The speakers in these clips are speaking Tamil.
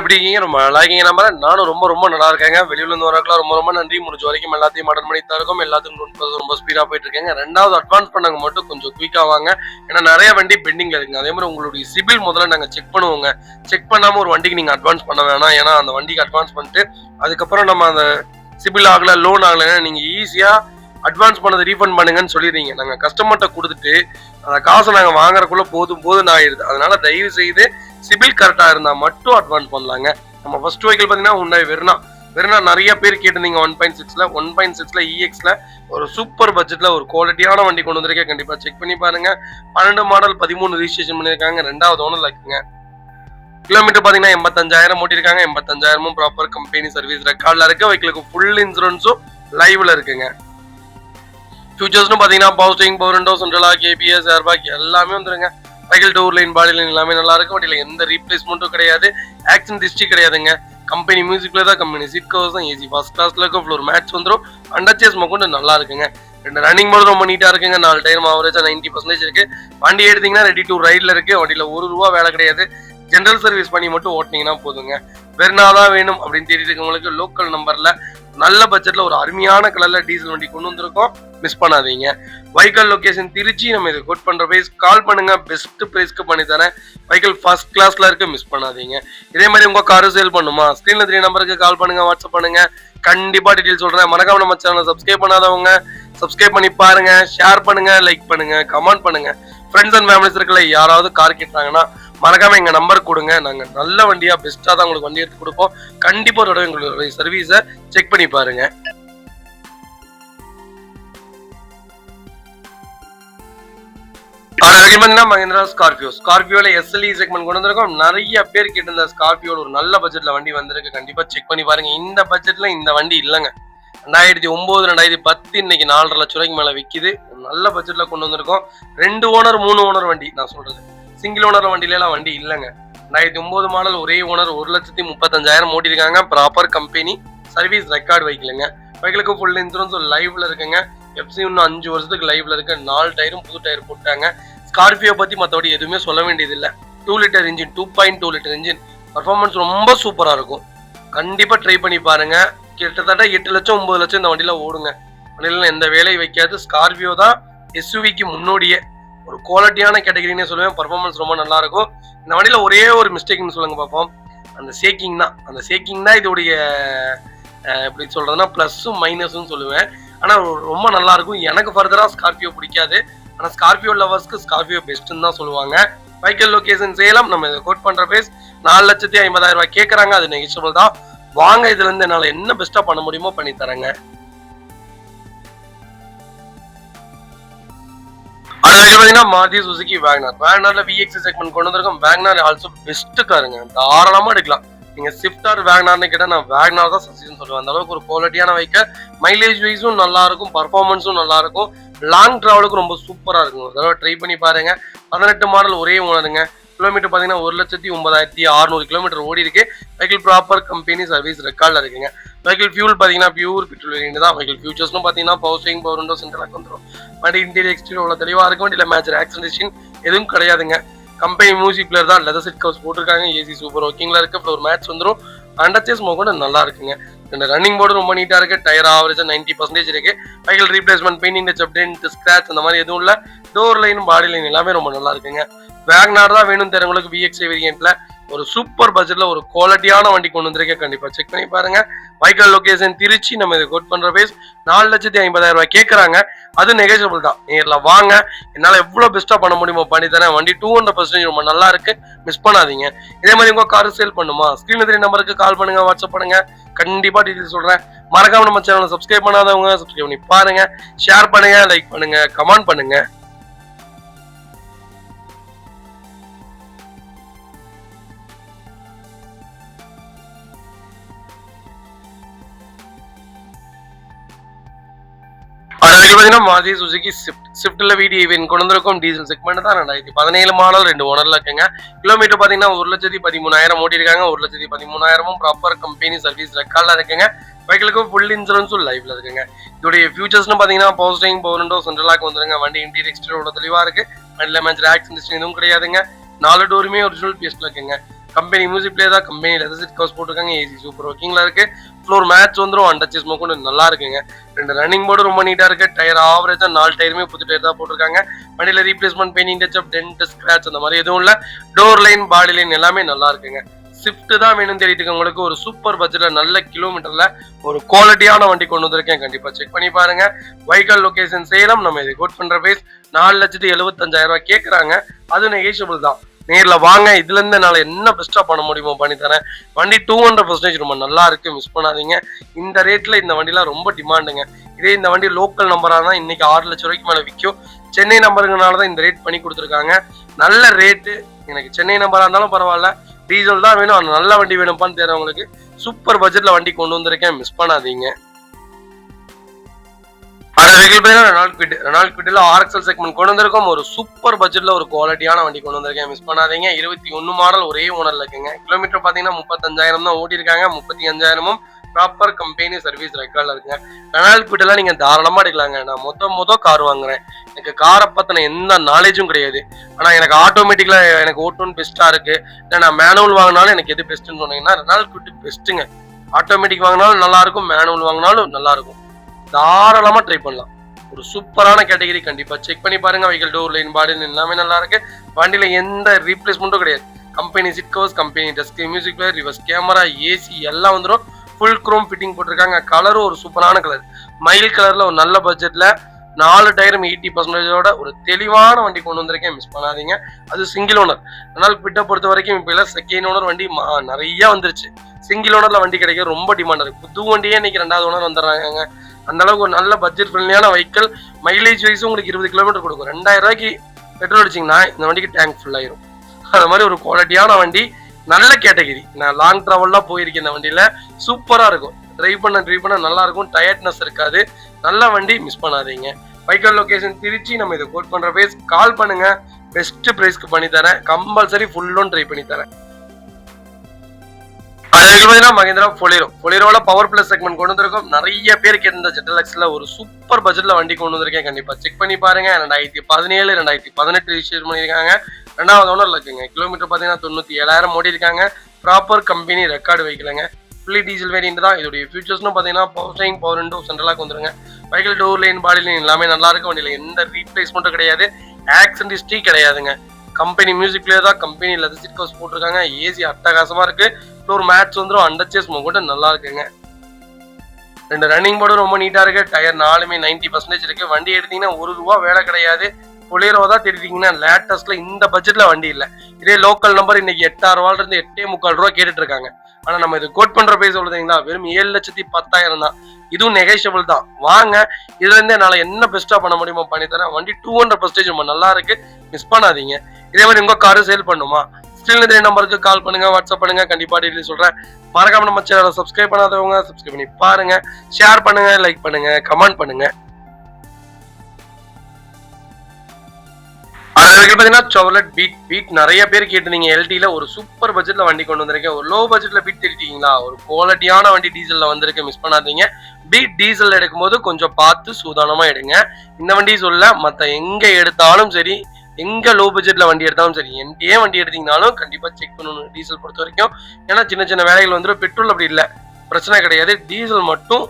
எப்படி இருக்கீங்க? ரொம்ப நல்லா இருக்கீங்க நம்புறேன். நானும் ரொம்ப நல்லா இருக்கேங்க. வெளியூர்ல இருந்து வரவங்களுக்குலாம் ரொம்ப நன்றி. முடிஞ்ச வரைக்கும் எல்லாத்தையும் அட்டெண்ட் பண்ணி தான் இருக்கோம். எல்லாத்துக்கும் ரொம்ப ஸ்பீடா போயிட்டு இருக்கேங்க. 2வது அட்வான்ஸ் பண்ணவங்க மட்டும் கொஞ்சம் குயிக்கா வாங்க. ஏன்னா நெறைய வண்டி பெண்டிங்ல இருக்குங்க. அதே மாதிரி உங்களுடைய சிபில் முதல்ல நாங்க செக் பண்ணுவோங்க. செக் பண்ணாம ஒரு வண்டிக்கு நீங்க அட்வான்ஸ் பண்ண வேணாம். ஏன்னா அந்த வண்டிக்கு அட்வான்ஸ் பண்ணிட்டு அதுக்கப்புறம் நம்ம அந்த சிபில் ஆகல, லோன் ஆகலைன்னா நீங்க ஈஸியா அட்வான்ஸ் பண்ணதை ரீஃபண்ட் பண்ணுங்கன்னு சொல்லிடுறீங்க. நாங்க கஸ்டமர்கிட்ட கொடுத்துட்டு அந்த காசை நாங்க வாங்குறதுக்குள்ள போதும் ஆயிடுது. அதனால தயவு செய்து சிபில் கரெக்டா இருந்தா மட்டும் அட்வான்ஸ் பண்ணலாங்க. நம்ம ஃபர்ஸ்ட் வெஹிக்கிள் பாத்தீங்கன்னா Hyundai வெர்னா நிறைய பேர் கேட்டிருந்தீங்க. 1.6ல EXல ஒரு சூப்பர் பட்ஜெட்ல ஒரு குவாலிட்டியான வண்டி கொண்டு வந்திருக்கேன். கண்டிப்பா செக் பண்ணி பாருங்க. 12 மாடல் 13 ரிஜிஸ்ட்ரேஷன் பண்ணிருக்காங்க. 2வது ஓனர்ல இருக்குங்க. கிலோமீட்டர் பாத்தீங்கன்னா 85,000 ஓட்டிருக்காங்க. 85,000 ப்ராப்பர் கம்பெனி சர்வீஸ் ரெக்கார்ட்ல இருக்கு. வெஹிக்கிளுக்கு ஃபுல் இன்சூரன்ஸும் லைவ்ல இருக்குங்க. ஃபியூச்சர்ஸ்னு பாத்தீங்கன்னா power steering, power window, central lock, ABS, airbag எல்லாமே வந்துருங்க. Vehicle door line, body line எல்லாமே நல்லா இருக்கு. வண்டியில எந்த ரீப்ளேஸ்மெண்ட்டும் கிடையாது. ஆக்சிடென்ட் ஹிஸ்டரி கிடையாதுங்க. கம்பெனி மியூசிக்ல தான், கம்பெனி சீட் கவர்ஸ் தான், ஏசி ஃபர்ஸ்ட் கிளாஸ்ல இருக்க, ஃப்ளோர் மேட்ச் வந்துடும். அண்டர்ச்சேஸ் கொண்டு நல்லா இருக்குங்க. 2 ரன்னிங் போர்டு ரொம்ப நீட்டா இருக்குங்க. 4 டயர் ஆவரேஜா 90% இருக்கு. வண்டி எடுத்தீங்கன்னா ரெடி டு ரைட்ல இருக்கு. வண்டியில ₹1 வேலை கிடையாது. ஜெனரல் சர்வீஸ் பண்ணி மட்டும் ஓட்டினீங்கன்னா போதுங்க. வெர்னாதான் வேணும் அப்படின்னு தேடிட்டு இருக்கவங்களுக்கு லோக்கல் நம்பர்ல நல்ல பட்ஜெட்ல ஒரு அருமையான கலர்ல டீசல் வண்டி கொண்டு வந்திருக்கோம். மிஸ் பண்ணாதீங்க. Vehicle location Trichy. நம்ம இதை கோட் பண்ற பிரைஸ் கால் பண்ணுங்க. பெஸ்ட் பிரைஸ்க்கு பண்ணி தரேன். வெஹிக்கிள் ஃபர்ஸ்ட் கிளாஸ்ல இருக்கு. மிஸ் பண்ணாதீங்க. இதே மாதிரி உங்க காரு சேல் பண்ணுமா, ஸ்கிரீன்ல 3 நம்பருக்கு கால் பண்ணுங்க, வாட்ஸ்அப் பண்ணுங்க. கண்டிப்பா டீடைல் சொல்றேன். மறக்காம நம்ம சேனலை சப்ஸ்கிரைப் பண்ணாதவங்க சப்ஸ்கிரைப் பண்ணி பாருங்க. ஷேர் பண்ணுங்க, லைக் பண்ணுங்க, கமெண்ட் பண்ணுங்க. ஃப்ரெண்ட்ஸ் அண்ட் ஃபேமிலிஸ் இருக்கல யாராவது கார் கேட்டாங்கன்னா மறக்காம எங்க நம்பர் கொடுங்க. நாங்க நல்ல வண்டியா பெஸ்டா தான் உங்களுக்கு வண்டி எடுத்து கொடுப்போம். கண்டிப்பா ஒரு தடவை எங்களுடைய சர்வீஸை செக் பண்ணி பாருங்க. மஹிந்திரா ஸ்கார்பியோல SLE செக்மெண்ட் கொண்டு வந்திருக்கோம். நிறைய பேர் கேட்டிருந்த ஸ்கார்பியோல ஒரு நல்ல பட்ஜெட்ல வண்டி வந்திருக்கு. கண்டிப்பா செக் பண்ணி பாருங்க. இந்த பட்ஜெட்ல இந்த வண்டி இல்லைங்க. 2009 2010 இன்னைக்கு 4.5 லட்சம் ரூபாய்க்கு மேல விக்குது. நல்ல பட்ஜெட்ல கொண்டு வந்திருக்கோம். 2 ஓனர் 3 ஓனர் வண்டி நான் சொல்றது. சிங்கிள் ஓனர் வண்டியில எல்லாம் வண்டி இல்லைங்க. 2009 மாடல் ஒரே ஓனர் 1,35,000 ஓட்டிருக்காங்க. ப்ராப்பர் கம்பெனி சர்வீஸ் ரெக்கார்டு வெஹிக்கிளுங்க. வெஹிக்கிளுக்கு ஃபுல் இன்சூரன்ஸ் லைவ்ல இருக்குங்க. FC இன்னும் 5 வருஷத்துக்கு லைவ்ல இருக்கு. 4 டயரும் புது டயர் போட்டாங்க. ஸ்கார்பியோ பத்தி மற்றபடி எதுவுமே சொல்ல வேண்டியது இல்லை. 2 litre engine, 2.2 litre engine, performance ரொம்ப சூப்பரா இருக்கும். கண்டிப்பா ட்ரை பண்ணி பாருங்க. கிட்டத்தட்ட 8 லட்சம் 9 லட்சம் இந்த வண்டியில ஓடுங்க. வண்டியில எந்த வேலையும் வைக்காது. ஸ்கார்பியோ தான் SUVக்கு முன்னோடியே. ஒரு குவாலிட்டியான கேட்டகரினே சொல்லுவேன். பர்ஃபார்மன்ஸ் ரொம்ப நல்லா இருக்கும். இந்த வண்டியில ஒரே ஒரு மிஸ்டேக்னு சொல்லுங்க பார்ப்போம். அந்த சேக்கிங் தான் இதோடைய எப்படி சொல்றதுன்னா பிளஸும் மைனஸும் சொல்லுவேன். ஆனா ரொம்ப நல்லா இருக்கும். எனக்கு ஃபர்தரா ஸ்கார்பியோ பிடிக்காது. ஆனா ஸ்கார்பியோ லவர்ஸ்க்கு ஸ்கார்பியோ பெஸ்ட்னு தான் சொல்லுவாங்க. Vehicle location Salem. நம்ம இதை கோட் பண்ற பிரைஸ் 4,50,000 கேட்கறாங்க. அது நெகிஷியபிள் தான். வாங்க, இதுல இருந்து என்னால என்ன பெஸ்டா பண்ண முடியுமோ பண்ணி தரேங்க. மாருதி சுசுகி வேகனார்ல VX செக்மெண்ட் கொண்டு வந்திருக்கோம். வேகனார் ஆல்சோ பெஸ்ட் காருங்க. தாராளமா எடுக்கலாம். நீங்க ஸ்விஃப்ட் ஆர் வேகனார்னு கேட்டா நான் வேகனார் தான் சஜஷன் சொல்லுவேன். அந்த அளவுக்கு ஒரு குவாலிட்டியான வெஹிக்கிள். மைலேஜ் வைஸும் நல்லா இருக்கும், பர்ஃபார்மன்ஸும் நல்லா இருக்கும். லாங் டிராவலுக்கு ரொம்ப சூப்பரா இருக்கும். ஒரு தடவை ட்ரை பண்ணி பாருங்க. 18 மாடல் ஒரே ஓனருங்க. கிலோமீட்டர் பாத்தீங்கன்னா 1,09,600 கிலோமீட்டர் ஓடி இருக்கு. வெஹிக்கிள் ப்ராப்பர் கம்பெனி சர்வீஸ் ரெக்கார்ட்ல இருக்குங்க. வெஹிக்கிள் ஃபியூல் பாத்தீங்கன்னா பியூர் பெட்ரோல் வேரியன்ட் தான். வெஹிக்கிள் ஃபியூச்சர்ஸ்னு பாத்தீங்கன்னா power steering, power window, central lock வந்துடும். வண்டி இன்டீரியர் எக்ஸ்டீரியர் உள்ள தெளிவா இருக்கும். வண்டியில மேஜர் ஆக்சிடென்ட் எதுவும் கிடையாதுங்க. கம்பெனி மியூசிக் பிளேயர் தான். லெதர் சீட் கவர்ஸ் போட்டிருக்காங்க. ஏசி சூப்பர் ஒர்க்கிங்ல இருக்கு. ஃப்ளோர் மேட்ச் வந்துடும். அண்டர்ச்சேஸ் கூட நல்லா இருக்குங்க. இந்த ரன்னிங் போர்டு ரொம்ப நீட்டா இருக்கு. டயர் ஆவரேஜா 90% இருக்கு. Vehicle replacement, painting touch, update, scratch அந்த மாதிரி எதுவும் இல்ல. டோர் லைன், பாடி லைன் எல்லாமே ரொம்ப நல்லா இருக்குங்க. வேகனார் தான் வேணும் தெரிஞ்சவங்களுக்கு VX வேரியன்ட்ல ஒரு சூப்பர் பட்ஜெட்ல ஒரு குவாலிட்டியான வண்டி கொண்டு வந்திருக்கேன். கண்டிப்பா செக் பண்ணி பாருங்க. Vehicle location Trichy. நம்ம இதை கோட் பண்ற பேஸ் 4,50,000 கேட்கறாங்க. அது நெகோஷியபிள் தான். நேர்ல வாங்க, என்னால எவ்வளவு பெஸ்டா பண்ண முடியுமோ பண்ணி தரேன். வண்டி 200% ரொம்ப நல்லா இருக்கு. மிஸ் பண்ணாதீங்க. இதே மாதிரி உங்க கார் சேல் பண்ணுமா, ஸ்கிரீன்ல 3 நம்பருக்கு கால் பண்ணுங்க, வாட்ஸ்அப் பண்ணுங்க. கண்டிப்பா டீடைல் சொல்றேன். மறக்காம நம்ம சேனலை சப்ஸ்கிரைப் பண்ணாதவங்க சப்ஸ்கிரைப் பண்ணி பாருங்க. ஷேர் பண்ணுங்க, லைக் பண்ணுங்க, கமெண்ட் பண்ணுங்க. மாருதி சுசுகி ஸ்விஃப்ட்ல VD கொண்டு வந்திருக்கோம். டீசல் செக்மெண்ட் தான். 2017 மாடல் 2 ஓனர்ல இருக்குங்க. கிலோமீட்டர் பாத்தீங்கன்னா 1,13,000 ஓட்டிருக்காங்க. 1,13,000 ப்ராப்பர் கம்பெனி சர்வீஸ் ரெக்கார்ட்ல இருக்குங்க. வெஹிக்கிளுக்கு ஃபுல் இன்சூரன்ஸும் லைவ்ல இருக்குங்க. இதோடைய ஃபியூச்சர்ஸ்னு பாத்தீங்கன்னா power steering, power window, central lock வந்துருங்க. வண்டி இன்டீரியர் எக்ஸ்டீரியர் தெளிவா இருக்கு. வண்டியில மேஜர் ஆக்சிடென்ட் எதுவும் கிடையாதுங்க. 4 டோருமே ஒரிஜினல் பீஸ்ல இருக்குங்க. கம்பெனி மியூசிக் பிளேயர் தான், கம்பெனி லெதர் சீட் கவர்ஸ் போட்டிருக்காங்க, ஏசி சூப்பர் ஒர்க்கிங்ல இருக்கு, ஃப்ளோர் மேட்ச் வந்துடும், அண்டர்ச்சேஸ் மொக்க நல்லா இருக்குங்க. 2 ரன்னிங் போர்டு ரொம்ப நீட்டா இருக்கு, டயர் ஆவரேஜா 4 டயருமே புது டயர் தான் போட்டிருக்காங்க. வண்டியில replacement, painting touch up, dent, scratch அந்த மாதிரி எதுவும் இல்ல. டோர் லைன், பாடி லைன் எல்லாமே நல்லா இருக்குங்க. ஸ்விஃப்ட் தான் வேணும்னு தேடிட்டு இருக்கவங்களுக்கு ஒரு சூப்பர் பட்ஜெட்ல நல்ல கிலோமீட்டர்ல ஒரு குவாலிட்டியான வண்டி கொண்டு வந்திருக்கேன். கண்டிப்பா செக் பண்ணி பாருங்க. வைக்கல் லொகேஷன் சேலம். நம்ம இதை கோட் பண்ற பிரைஸ் 4,75,000 ரூபாய் கேட்கறாங்க. அது நெகோஷியபிள் தான். நேர்ல வாங்க, இதுல இருந்து என்னால என்ன பெஸ்டா பண்ண முடியுமோ பண்ணி தரேன். வண்டி 200% ரொம்ப நல்லா இருக்கு, மிஸ் பண்ணாதீங்க. இந்த ரேட்ல இந்த வண்டிலாம் ரொம்ப டிமாண்டுங்க. இதே இந்த வண்டி லோக்கல் நம்பரா தான் இன்னைக்கு 6 லட்சம் ரூபாய்க்கு மேல விற்கும். சென்னை நம்பருங்கனால தான் இந்த ரேட் பண்ணி கொடுத்துருக்காங்க. நல்ல ரேட்டு. எனக்கு சென்னை நம்பரா இருந்தாலும் பரவாயில்ல, டீசல் தான் வேணும், அந்த நல்ல வண்டி வேணும்ப்பான்னு தேர்றவங்களுக்கு சூப்பர் பட்ஜெட்ல வண்டி கொண்டு வந்திருக்கேன், மிஸ் பண்ணாதீங்க. ரெனால்ட் குவிட்ல RXL செக்மெண்ட் கொண்டு வந்திருக்கோம். ஒரு சூப்பர் பட்ஜெட்ல ஒரு குவாலிட்டியான வண்டி கொண்டு வந்திருக்கேன், மிஸ் பண்ணாதீங்க. 21 மாடல், ஒரே ஓனர்ல இருக்குங்க. கிலோமீட்டர் பாத்தீங்கன்னா 35,000 தான் ஓட்டி இருக்காங்க. 35,000 ப்ராப்பர் கம்பெனி சர்வீஸ் ரெக்கார்ட்ல இருக்குங்க. ரெனால்ட் குவிட்ல நீங்க தாராளமா எடுக்கலாங்க. நான் மொத்த கார் வாங்குறேன், எனக்கு காரை பத்தின எந்த நாலேஜும் கிடையாது. ஆனா எனக்கு ஆட்டோமேட்டிக்ல எனக்கு ஓட்டணும் பெஸ்டா இருக்கு. இல்லை நான் மேனுவல் வாங்கினாலும் எனக்கு எது பெஸ்ட்னு சொன்னீங்கன்னா ரெனால்ட் குவிட் பெஸ்ட்டுங்க. ஆட்டோமேட்டிக் வாங்கினாலும் நல்லா இருக்கும், மேனுவல் வாங்கினாலும் நல்லா இருக்கும். தாராளமா ட்ரை பண்ணலாம். ஒரு சூப்பரான கேட்டகரி, கண்டிப்பா செக் பண்ணி பாருங்க. வெஹிக்கிள் டோர் லைன், பாடி எல்லாமே நல்லா இருக்கு. வண்டியில எந்த ரீப்ளேஸ்மெண்ட்டும் கிடையாது. Company seat covers, company desk, music player, reverse camera, AC எல்லாம் வந்துடும். ஃபுல் குரோம் ஃபிட்டிங் போட்டிருக்காங்க. கலரும் ஒரு சூப்பரான கலர், மயில் கலர்ல ஒரு நல்ல பட்ஜெட்ல 4 டயரும் 80%ஓட ஒரு தெளிவான வண்டி கொண்டு வந்திருக்கேன், மிஸ் பண்ணாதீங்க. அது சிங்கிள் ஓனர். அதனால பிட்ட பொறுத்த வரைக்கும் இப்ப எல்லாம் செகண்ட் ஓனர் வண்டி நிறைய வந்துருச்சு. சிங்கிள் ஓனர்ல வண்டி கிடைக்க ரொம்ப டிமாண்ட் இருக்கு. புது வண்டியே இன்னைக்கு 2வது ஓனர் வந்துடுறாங்க. அந்த அளவுக்கு ஒரு நல்ல பட்ஜெட் ஃப்ரெண்ட்லியான வெஹிக்கிள். மைலேஜ் வைஸ் உங்களுக்கு 20 கிலோமீட்டர் கொடுக்கும். 2000 ரூபாய்க்கு பெட்ரோல் அடிச்சிங்கன்னா இந்த வண்டிக்கு டேங்க் ஃபுல் ஆயிரும். அது மாதிரி ஒரு குவாலிட்டியான வண்டி, நல்ல கேட்டகரி. நான் லாங் டிராவல்லாம் போயிருக்கேன் இந்த வண்டியில, சூப்பரா இருக்கும். ட்ரைவ் பண்ண நல்லா இருக்கும், டயர்ட்னஸ் இருக்காது. நல்ல வண்டி, மிஸ் பண்ணாதீங்க. வைக்கல் லொகேஷன் திருச்சி. நம்ம இதை கோட் பண்ற பிரைஸ் கால் பண்ணுங்க, பெஸ்ட் பிரைஸ்க்கு பண்ணி தரேன். கம்பல்சரி ஃபுல் லோன் ட்ரை பண்ணி தரேன். மஹிந்திரா பொலிரோல பவர் பிளஸ் செக்மெண்ட் கொண்டு வந்திருக்கோம். நிறைய பேர் கேட்ட ஜெட்டலக்ஸ்ல ஒரு சூப்பர் பட்ஜெட்ல வண்டி கொண்டு வந்திருக்கேன், கண்டிப்பா செக் பண்ணி பாருங்க. 2017 2018 ரிஜிஸ்ட்ரேஷன் பண்ணிருக்காங்க. 2வது ஓனர்ல இருக்குங்க. கிலோமீட்டர் பாத்தீங்கன்னா 97,000 ஓடி இருக்காங்க. ப்ராப்பர் கம்பெனி ரெக்கார்டு வைக்கலங்க. ஃபுல்லி டீசல் வேரியன்ட் தான். இதோடைய ஃபியூச்சர்ஸ்னு பாத்தீங்கன்னா power steering, power window, central lock வந்துருங்க. Vehicle door line, body line எல்லாமே நல்லா இருக்கு. வண்டியில எந்த ரீப்ளேஸ்மெண்ட்டும் கிடையாது, ஆக்சிடென்ட் ஹிஸ்டரி கிடையாதுங்க. கம்பெனி மியூசிக் பிளேயர் தான், கம்பெனி லெதர் சீட் கவர்ஸ் போட்டிருக்காங்க, ஏசி அட்டகாசமா இருக்கு. ஃப்ளோர் மேட்ச் வந்துடும், அண்டர்ச்சேஸ் கூட நல்லா இருக்குங்க. 2 ரன்னிங் போர்டும் ரொம்ப நீட்டா இருக்கு. டயர் 4மே 90% இருக்கு. வண்டி எடுத்தீங்கன்னா ₹1 வேலை கிடையாது. பொலிரோ தான் தேடிட்டீங்கன்னா லேட்டஸ்ட்ல இந்த பட்ஜெட்ல வண்டி இல்ல. இதே லோக்கல் நம்பர் இன்னைக்கு 8,600 இருந்து 8,350 கேட்டுட்டு இருக்காங்க. ஆனா நம்ம இது கோட் பண்ற பிரைஸ் சொல்றீங்களா, வெறும் 7,10,000 தான். இதுவும் நெகோஷியபிள் தான். வாங்க, இதுல இருந்து என்னால என்ன பெஸ்டா பண்ண முடியுமோ பண்ணி தரேன். வண்டி 200% ரொம்ப நல்லா இருக்கு, மிஸ் பண்ணாதீங்க. இதே மாதிரி உங்க காரு சேல் பண்ணுமா, ஸ்டில் இந்த நம்பருக்கு கால் பண்ணுங்க, வாட்ஸ்அப் பண்ணுங்க, கண்டிப்பா டீடைல் சொல்றேன். மறக்காம நம்ம சேனலை சப்ஸ்கிரைப் பண்ணாதவங்க சப்ஸ்கிரைப் பண்ணி பாருங்க, ஷேர் பண்ணுங்க, லைக் பண்ணுங்க, கமெண்ட் பண்ணுங்க. Chevrolet Beat நிறைய பேர் கேட்டிருந்தீங்க. எல்டில ஒரு சூப்பர் பட்ஜெட்ல வண்டி கொண்டு வந்திருக்கேன். ஒரு லோ பட்ஜெட்ல பீட் தெரிவிட்டீங்களா, ஒரு குவாலிட்டியான வண்டி டீசல்ல வந்திருக்கு, மிஸ் பண்ணாதீங்க. பீட் டீசல் எடுக்கும்போது கொஞ்சம் பார்த்து சூதானமா எடுங்க. இந்த வண்டி சொல்ல, மத்த எங்க எடுத்தாலும் சரி, எங்க லோ பட்ஜெட்ல வண்டி எடுத்தாலும் சரி, என்கிட்டயே வண்டி எடுத்தீங்கனாலும் கண்டிப்பா செக் பண்ணணும் டீசல் பொறுத்த வரைக்கும். ஏன்னா சின்ன சின்ன வேலைகள் வந்துடும். பெட்ரோல் அப்படி இல்லை, பிரச்சனை கிடையாது. டீசல் மட்டும்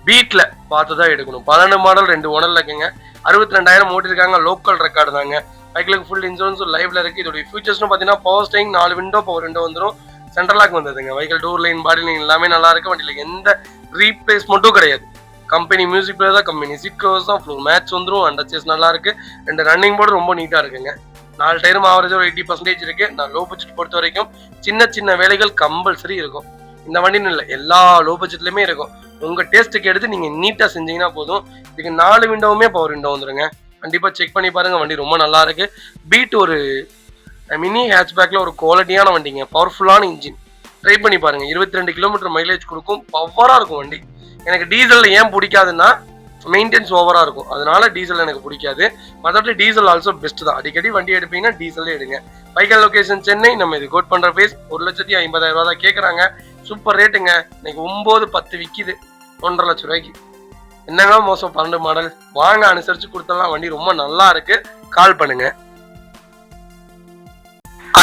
பீட்ல பார்த்துதான் எடுக்கணும். 12 மாடல் 2 ஓனர்ல இருக்குங்க. 62,000 ஓட்டிருக்காங்க. லோக்கல் ரெக்கார்டு தாங்க. பைக்லுக்கு ஃபுல் இன்சூரன்ஸும் லைவ்ல இருக்கு. இதோட ஃபியூச்சர்ஸ்னு பார்த்தீங்கன்னா power steering, 4 window, power window வந்துடும். சென்ட்ரலாக் வந்ததுங்க. Vehicle door line, body line எல்லாமே நல்லா இருக்கு. வண்டியில எந்த ரீப்ளேஸ்மெண்ட்டும் கிடையாது. கம்பெனி மியூசிக் பிளேயர் தான், கம்பெனி சீட் கவர்ஸ் தான், ஃப்ளோர் மேட்ச் வந்துடும், அண்டர்ச்சேஸ் நல்லா இருக்கு. 2 ரன்னிங் போர்டு ரொம்ப நீட்டா இருக்குங்க. 4 டயரும் ஆவரேஜ் ஒரு 80% இருக்கு. நான் லோ பட்ஜெட் பொறுத்த வரைக்கும் சின்ன சின்ன வேலைகள் கம்பல்சரி இருக்கும். இந்த வண்டின்னு இல்லை, எல்லா லோ பட்ஜெட்லயுமே இருக்கும். உங்க டேஸ்ட்டுக்கு எடுத்து நீங்க நீட்டா செஞ்சீங்கன்னா போதும். இதுக்கு 4 விண்டோவுமே பவர் விண்டோ வந்துருங்க. கண்டிப்பா செக் பண்ணி பாருங்க, வண்டி ரொம்ப நல்லா இருக்கு. பீட் ஒரு மினி ஹேட்ச்பேக்ல ஒரு குவாலிட்டியான வண்டிங்க, பவர்ஃபுல்லான இன்ஜின். ட்ரை பண்ணி பாருங்க. 22 கிலோமீட்டர் மைலேஜ் கொடுக்கும், பவரா இருக்கும் வண்டி. எனக்கு டீசல்ல ஏன் பிடிக்காதுன்னா மெயின்டெனன்ஸ் ஓவரா இருக்கும், அதனால டீசல் எனக்கு பிடிக்காது. மற்றபடி டீசல் ஆல்சோ பெஸ்ட் தான். அடிக்கடி வண்டி எடுப்பீங்கன்னா டீசலே எடுங்க. பைக்கல் லொகேஷன் சென்னை. நம்ம இது கோட் பண்ற பேஸ் 1,50,000 தான் கேட்கறாங்க. சூப்பர் ரேட்டுங்க. இன்னைக்கு 9-10 விக்குது 1.5 லட்சம் ரூபாய்க்கு. என்னங்க மோசம், 12 மாடல். வாங்க, அனுசரிச்சு கொடுத்தலாம். வண்டி ரொம்ப நல்லா இருக்கு, கால் பண்ணுங்க.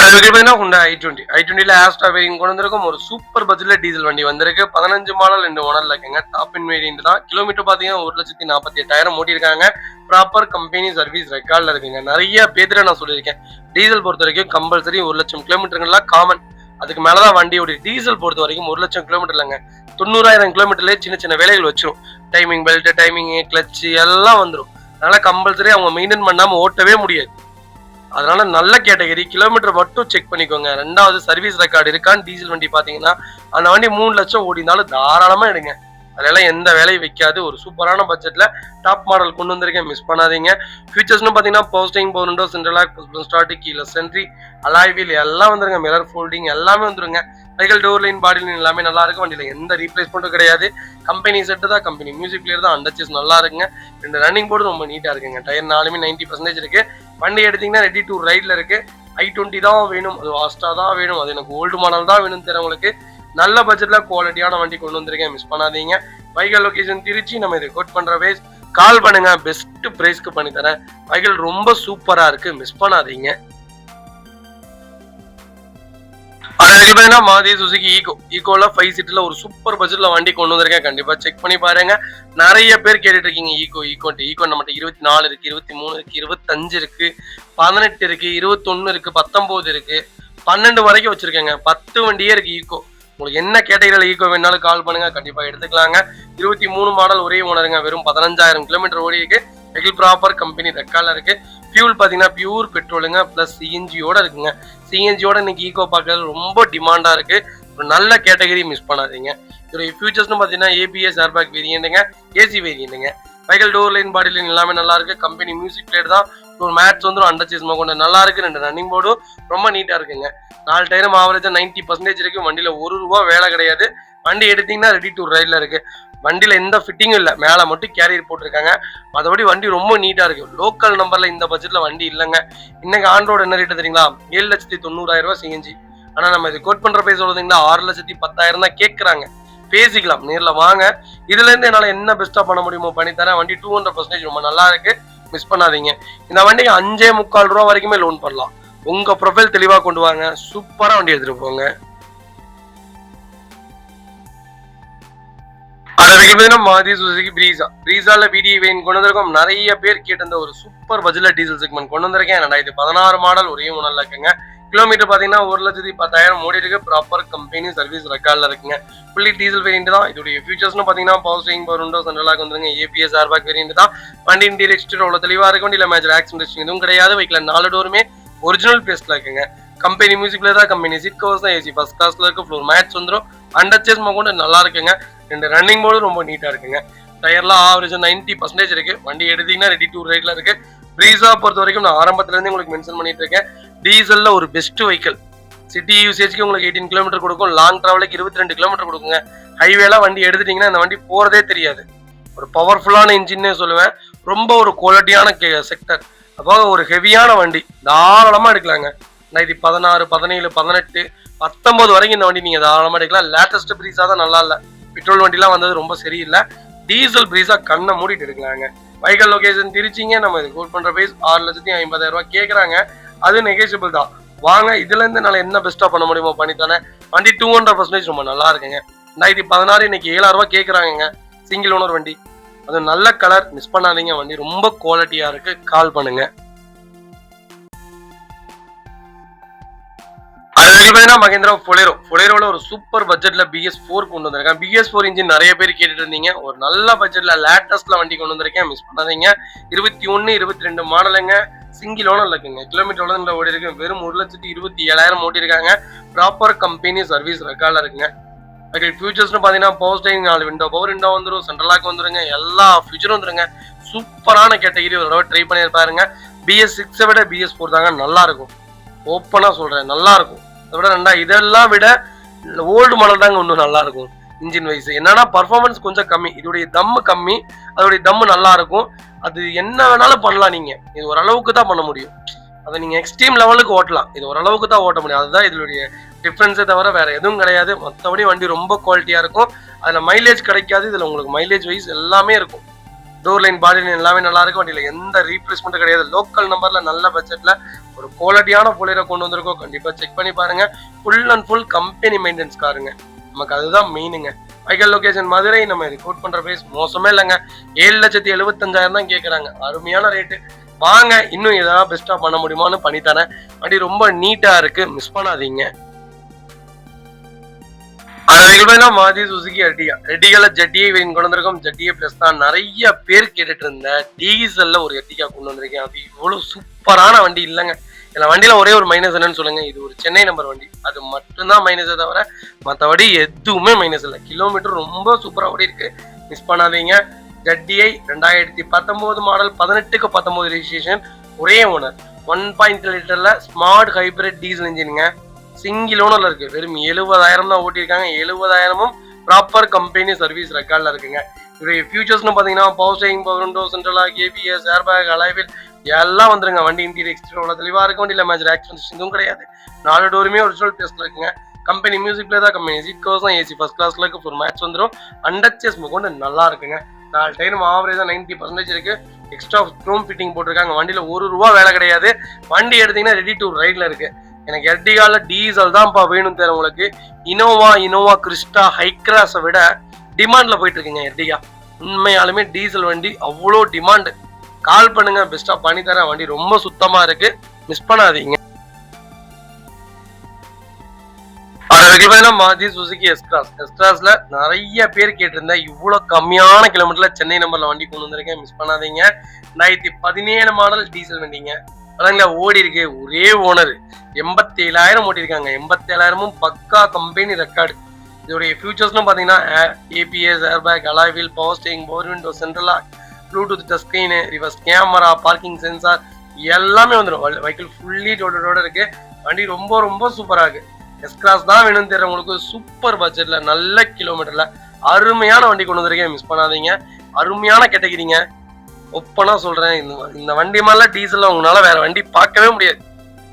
Honda i20 i20ல ஆஸ்ட்ரா வேரியன்ட் கொண்டு வந்திருக்கும். ஒரு சூப்பர் பட்ஜெட்ல டீசல் வண்டி வந்திருக்கு. 15 மாடல் 2 ஓனர்ல இருக்குங்க. டாப் இன் வேரியன்ட் தான். கிலோமீட்டர் பாத்தீங்கன்னா 1,48,000 ஓடி இருக்காங்க. ப்ராப்பர் கம்பெனி சர்வீஸ் ரெக்கார்ட்ல இருக்குங்க. நிறைய பேர்ல நான் சொல்லியிருக்கேன், டீசல் பொறுத்த வரைக்கும் கம்பல்சரி 1,00,000 கிலோமீட்டருங்கெல்லாம் காமன். அதுக்கு மேலதான் வண்டி ஓடி. டீசல் பொறுத்த வரைக்கும் 1,00,000 கிலோமீட்டர் இல்லைங்க, 90,000 கிலோமீட்டர்லயே சின்ன சின்ன வேலைகள் வச்சிரும். டைமிங் பெல்ட், டைமிங் கிளச் எல்லாம் வந்துடும். அதனால கம்பல்சரி அவங்க மெயின்டைன் பண்ணாம ஓட்டவே முடியாது. அதனால நல்ல கேட்டகரி, கிலோமீட்டர் மட்டும் செக் பண்ணிக்கோங்க. ரெண்டாவது சர்வீஸ் ரெக்கார்டு இருக்கான்னு. டீசல் வண்டி பாத்தீங்கன்னா அந்த வண்டி 3 லட்சம் ஓடினாலும் தாராளமா எடுங்க, அதெல்லாம் எந்த வேலையும் வைக்காது. ஒரு சூப்பரான பட்ஜெட்ல டாப் மாடல் கொண்டு வந்திருக்கேன், மிஸ் பண்ணாதீங்க. ஃபீச்சர்ஸ்னு பாத்தீங்கன்னா posting, power window, central lock, start, கீழ சென்ட்ரி, அலாய் வீல் எல்லாம் வந்துருங்க. மிரர் ஃபோல்டிங் எல்லாமே வந்துருங்க. Cycle door line, body line எல்லாமே நல்லா இருக்கு. வண்டியில எந்த ரீப்ளேஸ்மெண்ட்டும் கிடையாது. கம்பெனி செட்டு தான், கம்பெனி மியூசிக் பிளேயர் தான். அண்டர்ச்சேஸ் நல்லா இருக்குங்க. 2 ரன்னிங் போர்டு ரொம்ப நீட்டா இருக்குங்க. டயர் 4மே 90% இருக்கு. வண்டி எடுத்தீங்கன்னா ரெடி டு ரைட்ல இருக்கு. i20 தான் வேணும், அது வாஸ்டா தான் வேணும், அது எனக்கு ஓல்டு மாடல் தான் வேணும் தெரியுங்களுக்கு நல்ல பட்ஜெட்ல குவாலிட்டியான வண்டி கொண்டு வந்திருக்கேன், மிஸ் பண்ணாதீங்க. வைகல் லொகேஷன் திருச்சி. நம்ம இதை கோட் பண்ற பேஸ் கால் பண்ணுங்க, பெஸ்ட் பிரைஸ்க்கு பண்ணி தரேன். வைகல் ரொம்ப சூப்பரா இருக்கு, மிஸ் பண்ணாதீங்க. மாருதி சுசுகி ஈகோல 5 சீட்ல ஒரு சூப்பர் பட்ஜெட்ல வண்டி கொண்டு வந்திருக்கேன். கண்டிப்பா செக் பண்ணி பாருங்க. நிறைய பேர் கேட்டுட்டு இருக்கீங்க ஈகோ நம்மகிட்ட 24 இருக்கு, 23 இருக்கு, 25 இருக்கு, 18 இருக்கு, 21 இருக்கு, 19 இருக்கு, 12 வரைக்கும் வச்சிருக்கேங்க. 10 வண்டியே இருக்கு ஈகோ. உங்களுக்கு என்ன கேட்டகரியில ஈகோ வேணாலும் கால் பண்ணுங்க, கண்டிப்பா எடுத்துக்கலாங்க. 23 மாடல் ஒரே ஓனருங்க. வெறும் 15,000 கிலோமீட்டர் ஓடி இருக்கு. வெஹிக்கிள் ப்ராப்பர் கம்பெனி ரெக்கார்ட்ல இருக்கு. ஃபியூல் பாத்தீங்கன்னா பியூர் பெட்ரோலுங்க, பிளஸ் சிஎன்ஜியோட இருக்குங்க. சிஎன்ஜியோட இன்னைக்கு ஈகோ பார்க்கறது ரொம்ப டிமாண்டா இருக்கு. ஒரு நல்ல கேட்டகரி, மிஸ் பண்ணாதீங்க. இதோட ஃபியூச்சர்ஸ்னு பாத்தீங்கன்னா ஏபிஎஸ் ஏர்பேக் வேரியன்ட்டுங்க, ஏசி வேரியன்ட்டுங்க. Vehicle door line, body line எல்லாமே நல்லா இருக்கு. கம்பெனி மியூசிக் பிளேயர் தான். ஒரு மேட்ச் வந்துடும், அண்டர்ச்சேஸ் கொண்டு நல்லா இருக்கு. 2 ரன்னிங் போர்டும் ரொம்ப நீட்டா இருக்குங்க. 4 டயரும் ஆவரேஜா 90% இருக்கு. வண்டியில ₹1 வேலை கிடையாது. வண்டி எடுத்தீங்கன்னா ரெடி டு ரைட்ல இருக்கு. வண்டியில எந்த ஃபிட்டிங்கும் இல்ல, மேல மட்டும் கேரியர் போட்டிருக்காங்க. மற்றபடி வண்டி ரொம்ப நீட்டா இருக்கு. லோக்கல் நம்பர்ல இந்த பட்ஜெட்ல வண்டி இல்லைங்க. இன்னைக்கு ஆண்ட்ராய்டு என்ன ரேட் தெரியுங்களா? 7,90,000 சிஎன்ஜி. ஆனா நம்ம இது கோட் பண்ற பேச சொல்றீங்களா 6,10,000 தான் கேட்கறாங்க. பேசிக்கலாம், நேர்ல வாங்க. இதுல இருந்து என்னால என்ன பெஸ்டா பண்ண முடியுமோ பண்ணி தரேன். வண்டி 200% ரொம்ப நல்லா இருக்கு, மிஸ் பண்ணாதீங்க. இந்த வண்டிக்கு 5,45 வரைக்குமே லோன் பண்ணலாம். உங்க ப்ரொஃபைல் தெளிவா கொண்டு வாங்க, சூப்பரா வண்டி எடுத்துட்டு போங்க. மாருதி சுசுகி பிரீசால பிடி வெயின் கொண்டு வந்திருக்கோம். நிறைய பேர் கேட்டிருந்த ஒரு சூப்பர் பட்ஜெட்ல டீசல் செக்மெண்ட் கொண்டு வந்திருக்கேன். 2016 மாடல் ஒரே ஓனர்ல இருக்குங்க. கிலோமீட்டர் பாத்தீங்கன்னா 1,10,000 ஓடி இருக்கு. ப்ராப்பர் கம்பெனி சர்வீஸ் ரெக்கார்ட்ல இருக்குங்க. ஃபுல்லி டீசல் வேரியன்ட் தான். இதோட ஃபியூச்சர்ஸ்னு பாத்தீங்கன்னா power steering, power window, central lock வந்துருங்க. ஏபிஎஸ் ஏர்பேக் வேரியன்ட் தான். வண்டி இன்டீரியர் எக்ஸ்டீரியர் அவ்வளவு தெளிவா இருக்கு. வண்டியில மேஜர் ஆக்சிடென்ட் எதுவும் கிடையாது. வைக்கல 4 டோருமே ஒரிஜினல் பேஸ்ட்ல இருக்குங்க. கம்பெனி மியூசிக்ல தான், கம்பெனி சீட் கவர்ஸ் தான், ஏசி ஃபர்ஸ்ட் கிளாஸ்ல இருக்கு. ஃப்ளோர் மேட்ச் வந்துடும். அண்டர்ச்சேஸ் கொண்டு நல்லா இருக்குங்க. 2 ரன்னிங் போர்டு ரொம்ப நீட்டா இருக்குங்க. டயர்லாம் ஆவரேஜ் 90% இருக்கு. வண்டி எடுத்தீங்கன்னா ரெடி டு ரைட்ல இருக்கு. பிரீசா பொறுத்த வரைக்கும் நான் ஆரம்பத்துல இருந்து உங்களுக்கு மென்ஷன் பண்ணிட்டு இருக்கேன், டீசல்ல ஒரு பெஸ்ட் வெஹிக்கிள். சிட்டி யூசேஜ்க்கு உங்களுக்கு 18 கிலோமீட்டர் கொடுக்கும். லாங் டிராவலுக்கு 22 கிலோமீட்டர் கொடுக்குங்க. ஹைவேல வண்டி எடுத்துட்டீங்கன்னா இந்த வண்டி போறதே தெரியாது. ஒரு பவர்ஃபுல்லான இன்ஜின்னே சொல்லுவேன். ரொம்ப ஒரு குவாலிட்டியான செக்டர். அப்போ ஒரு ஹெவியான வண்டி தாராளமா எடுக்கலாங்க. 2016, 17, 18, 19 வரைக்கும் இந்த வண்டி நீங்க தாராளமா எடுக்கலாம். லேட்டஸ்ட் பிரீஸா தான் நல்லா இல்ல. பெட்ரோல் வண்டிலாம் வந்தது ரொம்ப சரியில்லை. டீசல் பிரீஸா கண்ணை மூடிட்டு எடுக்கலாங்க. வைக்கல் லொகேஷன் திருச்சிங்க. நம்ம இது கோட் பண்ற பிரைஸ் 6,50,000 கேட்கறாங்க. அது நெகோஷியபிள் தான். வாங்க, இதுல இருந்து என்னால என்ன பெஸ்டா பண்ண முடியுமோ பண்ணித்தானே. வண்டி 200% ரொம்ப நல்லா இருக்குங்க. 2016 இன்னைக்கு 7,000 கேட்கறாங்க. சிங்கிள் ஓனர் வண்டி, அது நல்ல கலர், மிஸ் பண்ணாதீங்க. வண்டி ரொம்ப குவாலிட்டியா இருக்கு, கால் பண்ணுங்க. மகேந்திரா பொலேரோல ஒரு சூப்பர் பட்ஜெட்ல BS4 கொண்டு வந்திருக்கேன். BS4 இன்ஜின் நிறைய பேர் கேட்டுட்டு இருந்தீங்க. ஒரு நல்ல பட்ஜெட்ல லேட்டஸ்ட்ல வண்டி கொண்டு வந்திருக்கேன், மிஸ் பண்ணாதீங்க. 21, 22 மாடலுங்க. சிங்கிள் ஓனர் இருக்குங்க. கிலோமீட்டர் ஓடி இருக்கு. வெறும் 1,27,000 ஓடி இருக்காங்க. ப்ராப்பர் கம்பெனி சர்வீஸ் ரெக்கார்ட்ல இருக்குங்க. ஃபியூச்சர்ஸ்னு பாத்தீங்கன்னா power steering, 4 window, power window வந்துடும், சென்ட்ரல் லாக் வந்துருங்க. எல்லா ஃபியூச்சரும் வந்துருங்க. சூப்பரான கேட்டகிரி, ஒரு தடவை ட்ரை பண்ணியிருப்பாருங்க. BS6 விட BS4 தாங்க நல்லா இருக்கும். ஓப்பனா சொல்றேன், நல்லா இருக்கும். இதெல்லாம் விட ஓல்டு மாடல் தாங்க இன்னும் நல்லா இருக்கும். இன்ஜின் வைஸ் என்னன்னா பர்ஃபார்மன்ஸ் கொஞ்சம் கம்மி, இதோடைய தம்மு கம்மி, அதோடைய தம்மு நல்லா இருக்கும். அது என்ன வேணாலும் பண்ணலாம். நீங்க இது ஓரளவுக்கு தான் பண்ண முடியும். அதை நீங்க எக்ஸ்ட்ரீம் லெவலுக்கு ஓட்டலாம். இது ஓரளவுக்கு தான் ஓட்ட முடியும். அதுதான் இதோடைய டிஃபரன்ஸே தவிர வேற எதுவும் கிடையாது. மற்றபடி வண்டி ரொம்ப குவாலிட்டியா இருக்கும். அதுல மைலேஜ் கிடைக்காது. இதுல உங்களுக்கு மைலேஜ் வைஸ் எல்லாமே இருக்கும். டோர் லைன் பாடி லைன் எல்லாமே நல்லா இருக்கும். வண்டியில எந்த ரீப்ளேஸ்மெண்ட்டும் கிடையாது. லோக்கல் நம்பர்ல நல்ல பட்ஜெட்ல ஒரு குவாலிட்டியான பொலிரோ கொண்டு வந்திருக்கோம். கண்டிப்பா செக் பண்ணி பாருங்க. Full and full company maintenance காருங்க. நமக்கு அதுதான் மெயினுங்க. வைக்கல் லொகேஷன் மதுரை. நம்ம ரிப்போர்ட் பண்ற பிரைஸ் மோசமே இல்லைங்க. 7,75,000 தான் கேட்கறாங்க. அருமையான ரேட்டு. வாங்க, இன்னும் ஏதாவது பெஸ்டா பண்ண முடியுமான்னு பண்ணித்தரேன். வண்டி ரொம்ப நீட்டா இருக்கு, மிஸ் பண்ணாதீங்க. மாதி சுசுகி எர்டிகா. எர்டிகால ஜெட்டிஏ வேரியன்ட் கொண்டு வந்திருக்கோம். ஜெட்டிஏ பிளஸ் தான் நிறைய பேர் கேட்டுட்டு இருந்த டீசல்ல ஒரு எர்டிகா கொண்டு வந்திருக்கேன். அது இவ்வளவு சூப்பரான வண்டி இல்லைங்க. இதுல வண்டியில ஒரே ஒரு மைனஸ் என்னன்னு சொல்லுங்க, இது ஒரு சென்னை நம்பர் வண்டி. அது மட்டும்தான் மைனஸை தவிர மற்றபடி எதுவுமே மைனஸ் இல்லை. கிலோமீட்டர் ரொம்ப சூப்பரா ஓடி இருக்கு, மிஸ் பண்ணாதீங்க. ஜெட்டிஐ 2019 மாடல், 18க்கு 19 ரெஜிஸ்ட்ரேஷன், ஒரே ஓனர், 1.3 லிட்டர்ல ஸ்மார்ட் ஹைபிரிட் டீசல் இன்ஜினுங்க. சிங்கிள் ஓனர்ல இருக்கு. வெறும் 70,000 தான் ஓட்டியிருக்காங்க. 70,000ம் ப்ராப்பர் கம்பெனி சர்வீஸ் ரெக்கார்ட்ல இருக்குங்க. இதோடைய ஃபியூச்சர்ஸ்னு பாத்தீங்கன்னா power steering, power window, central lock, ABS, airbag, alloy wheel எல்லாம் வந்துருங்க. வண்டி இன்டீரியர் எக்ஸ்டீரியர் தெளிவா இருக்க. வண்டியில மேஜர் ஆக்சிடென்ட் எதுவும் கிடையாது. 4 டோருமே ஒரிஜினல் டெஸ்ட்ல இருக்குங்க. கம்பெனி மியூசிக் பிளே தான், கம்பெனி சீட் கவர்ஸ் தான், ஏசி ஃபர்ஸ்ட் கிளாஸ்ல இருக்கு. ஃபுல் மேட்ச் வந்துடும். அண்டர்ச்சேஸ் கொண்டு நல்லா இருக்குங்க. 4 டைம் ஆவரேஜா 90% இருக்கு. எக்ஸ்ட்ரா க்ரோம் ஃபிட்டிங் போட்டிருக்காங்க. வண்டியில ₹1 வேலை கிடையாது. வண்டி எடுத்தீங்கன்னா ரெடி டு ரைட்ல இருக்கு. எனக்கு எர்டிகால டீசல் தான்ப்பா வேணும் தர உங்களுக்கு. இனோவா கிறிஸ்டா ஹைக்ராஸை விட டிமாண்ட்ல போயிட்டு இருக்குங்க எர்டிகா. உண்மையாலுமே டீசல் வண்டி அவ்வளோ டிமாண்ட். கால் பண்ணுங்க, பெஸ்டா பண்ணி தரேன். வண்டி ரொம்ப சுத்தமா இருக்கு, மிஸ் பண்ணாதீங்க. மாதி சுசுகி எஸ்கிராஸ்ல நிறைய பேர் கேட்டிருந்த இவ்வளவு கம்மியான கிலோமீட்டர்ல சென்னை நம்பர்ல வண்டி கொண்டு வந்திருக்கேன், மிஸ் பண்ணாதீங்க. 2017 மாடல் டீசல் வண்டிங்க. அதாங்களா ஓடி இருக்கு. ஒரே ஓனர், 87,000 ஓட்டி இருக்காங்க. 87,000ம் பக்கா கம்பெனி ரெக்கார்டு. இதோடைய ஃபியூச்சர்ஸ்லாம் பாத்தீங்கன்னா ABS, airbag, alloy wheel, power steering, power window, central lock, Bluetooth touch screen, reverse camera, parking sensor எல்லாமே வந்துடும். வெஹிக்கிள் ஃபுல்லி டோட்டலோட இருக்கு. வண்டி ரொம்ப ரொம்ப சூப்பரா இருக்கு. எஸ்கிராஸ் தான் வேணும்னு தெரியறவங்களுக்கு சூப்பர் பட்ஜெட்ல நல்ல கிலோமீட்டர்ல அருமையான வண்டி கொண்டு வந்திருக்கேன், மிஸ் பண்ணாதீங்க. அருமையான கேட்டகிரிங்க. ஒப்பனா சொல்றேன், இந்த வண்டி மாதிரிலாம் டீசல்ல உங்களால வேற வண்டி பார்க்கவே முடியாது.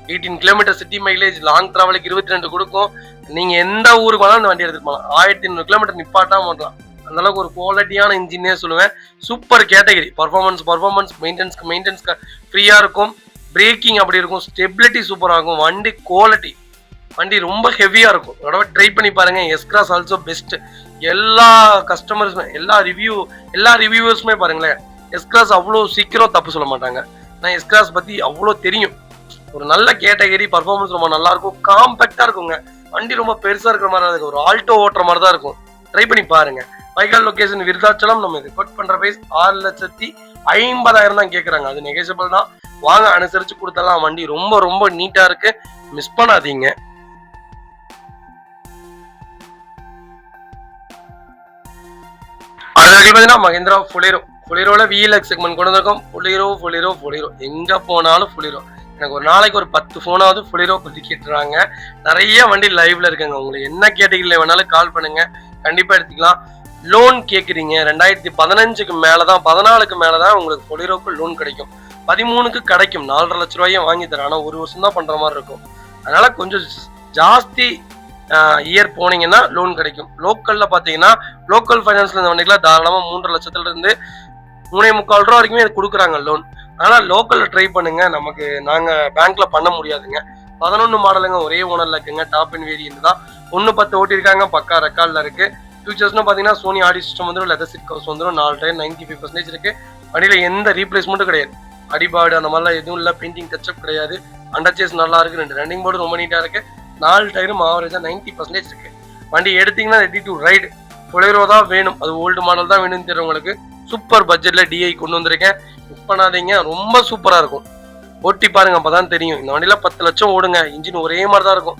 18 கிலோமீட்டர் சிட்டி மைலேஜ், லாங் டிராவலுக்கு 22 கொடுக்கும். நீங்க எந்த ஊருக்கு வேணாலும் இந்த வண்டி எடுத்துட்டு போகலாம். 1500 கிலோமீட்டர் நிப்பாட்டாம ஓட்டலாம். அந்த அளவுக்கு ஒரு குவாலிட்டியான இன்ஜினே சொல்லுவேன். Super category. பர்ஃபார்மன்ஸ் மெயின்டெனன்ஸ்க்கு ஃப்ரீயா இருக்கும். பிரேக்கிங் அப்படி இருக்கும். ஸ்டெபிலிட்டி சூப்பரா இருக்கும். வண்டி குவாலிட்டி. வண்டி ரொம்ப ஹெவியா இருக்கும். அதோட ட்ரை பண்ணி பாருங்க. S-Cross also best. எல்லா கஸ்டமர்ஸுமே, எல்லா ரிவ்யூவர்ஸுமே பாருங்களேன், எஸ்கிராஸ் அவ்வளோ சீக்கிரம் தப்பு சொல்ல மாட்டாங்க. நான் எஸ்கிராஸ் பத்தி அவ்வளோ தெரியும். ஒரு நல்ல கேட்டகரி. பர்ஃபார்மன்ஸ் ரொம்ப நல்லா இருக்கும். காம்பேக்டா இருக்குங்க. வண்டி ரொம்ப பெருசா இருக்கிற மாதிரி இருக்கு. ஒரு ஆல்டோ ஓட்டுற மாதிரி தான் இருக்கும். ட்ரை பண்ணி பாருங்க. வைக்கல் லொகேஷன் விருதாச்சலம். நம்ம ரிப்போர்ட் பண்ற பிரைஸ் 6,50,000 தான் கேட்கறாங்க. அது நெகோஷியபிள் தான். வாங்க, அனுசரிச்சு கொடுத்தலாம். வண்டி ரொம்ப ரொம்ப நீட்டா இருக்கு, மிஸ் பண்ணாதீங்க. மஹிந்திரா புலிரோல VLX செக்மெண்ட் கொண்டு வந்திருக்கோம். புலிரோ எங்க போனாலும் புலிரோ. எனக்கு ஒரு நாளைக்கு ஒரு 10 போனாவது புலிரோ பத்தி கேட்டுறாங்க. நிறைய வண்டி லைவ்ல இருக்குங்க. உங்களுக்கு என்ன கேட்டகரியில வேணாலும் கால் பண்ணுங்க, கண்டிப்பா எடுத்துக்கலாம். லோன் கேக்குறீங்க, 2015க்கு மேலதான், 14க்கு மேலதான் உங்களுக்கு புலிரோக்கு லோன் கிடைக்கும். 13க்கு கிடைக்கும். 4.5 லட்ச ரூபாயும் வாங்கி தரேன். ஆனா 1 வருஷம் தான் பண்ற மாதிரி இருக்கும். அதனால கொஞ்சம் ஜாஸ்தி இயர் போனீங்கன்னா லோன் கிடைக்கும். லோக்கல்ல பாத்தீங்கன்னா லோக்கல் பைனான்ஸ்ல இந்த வண்டிகளை தாராளமா 3.5 லட்சத்துல இருந்து 3.25 ரூபா வரைக்குமே கொடுக்குறாங்க லோன். ஆனா லோக்கல்ல ட்ரை பண்ணுங்க. நாங்க பேங்க்ல பண்ண முடியாதுங்க. 11 மாடலுங்க, ஒரே ஓனர்ல இருக்குங்க. டாப் அண்ட் வேரியன்ட் தான். 1.10 ஓட்டிருக்காங்க, பக்கா ரெக்கார்ட்ல இருக்கு. ஃபியூச்சர்ஸ்னு பாத்தீங்கன்னா சோனி ஆடி சிஸ்டம் வந்துடும், லெதர் சீட் கவர்ஸ் வந்துடும், 4 டயர் 95% இருக்கு. வண்டியில எந்த ரீப்ளேஸ்மெண்ட்டும் கிடையாது. அடிபாடு அந்த மாதிரிலாம் எதுவும் இல்லை. பெயிண்டிங் டச்சப் கிடையாது. அண்டர்சேஸ் நல்லா இருக்கு. 2 ரன்னிங் போர்டு ரொம்ப நீட்டா இருக்கு. 4 டயரும் ஆவரேஜா 90% இருக்கு. வண்டி எடுத்தீங்கன்னா ரெடி டு ரைடு. புலிரோ தான் வேணும், அது ஓல்டு மாடல் தான் வேணும்னு தெரியுறவங்களுக்கு சூப்பர் பட்ஜெட்ல டிஐ கொண்டு வந்திருக்கேன், மிஸ் பண்ணாதீங்க. ரொம்ப சூப்பரா இருக்கும். ஓட்டி பாருங்க, அப்பதான் தெரியும். இந்த வண்டியில 10 லட்சம் ஓடுங்க. இன்ஜின் ஒரே மாதிரி தான் இருக்கும்.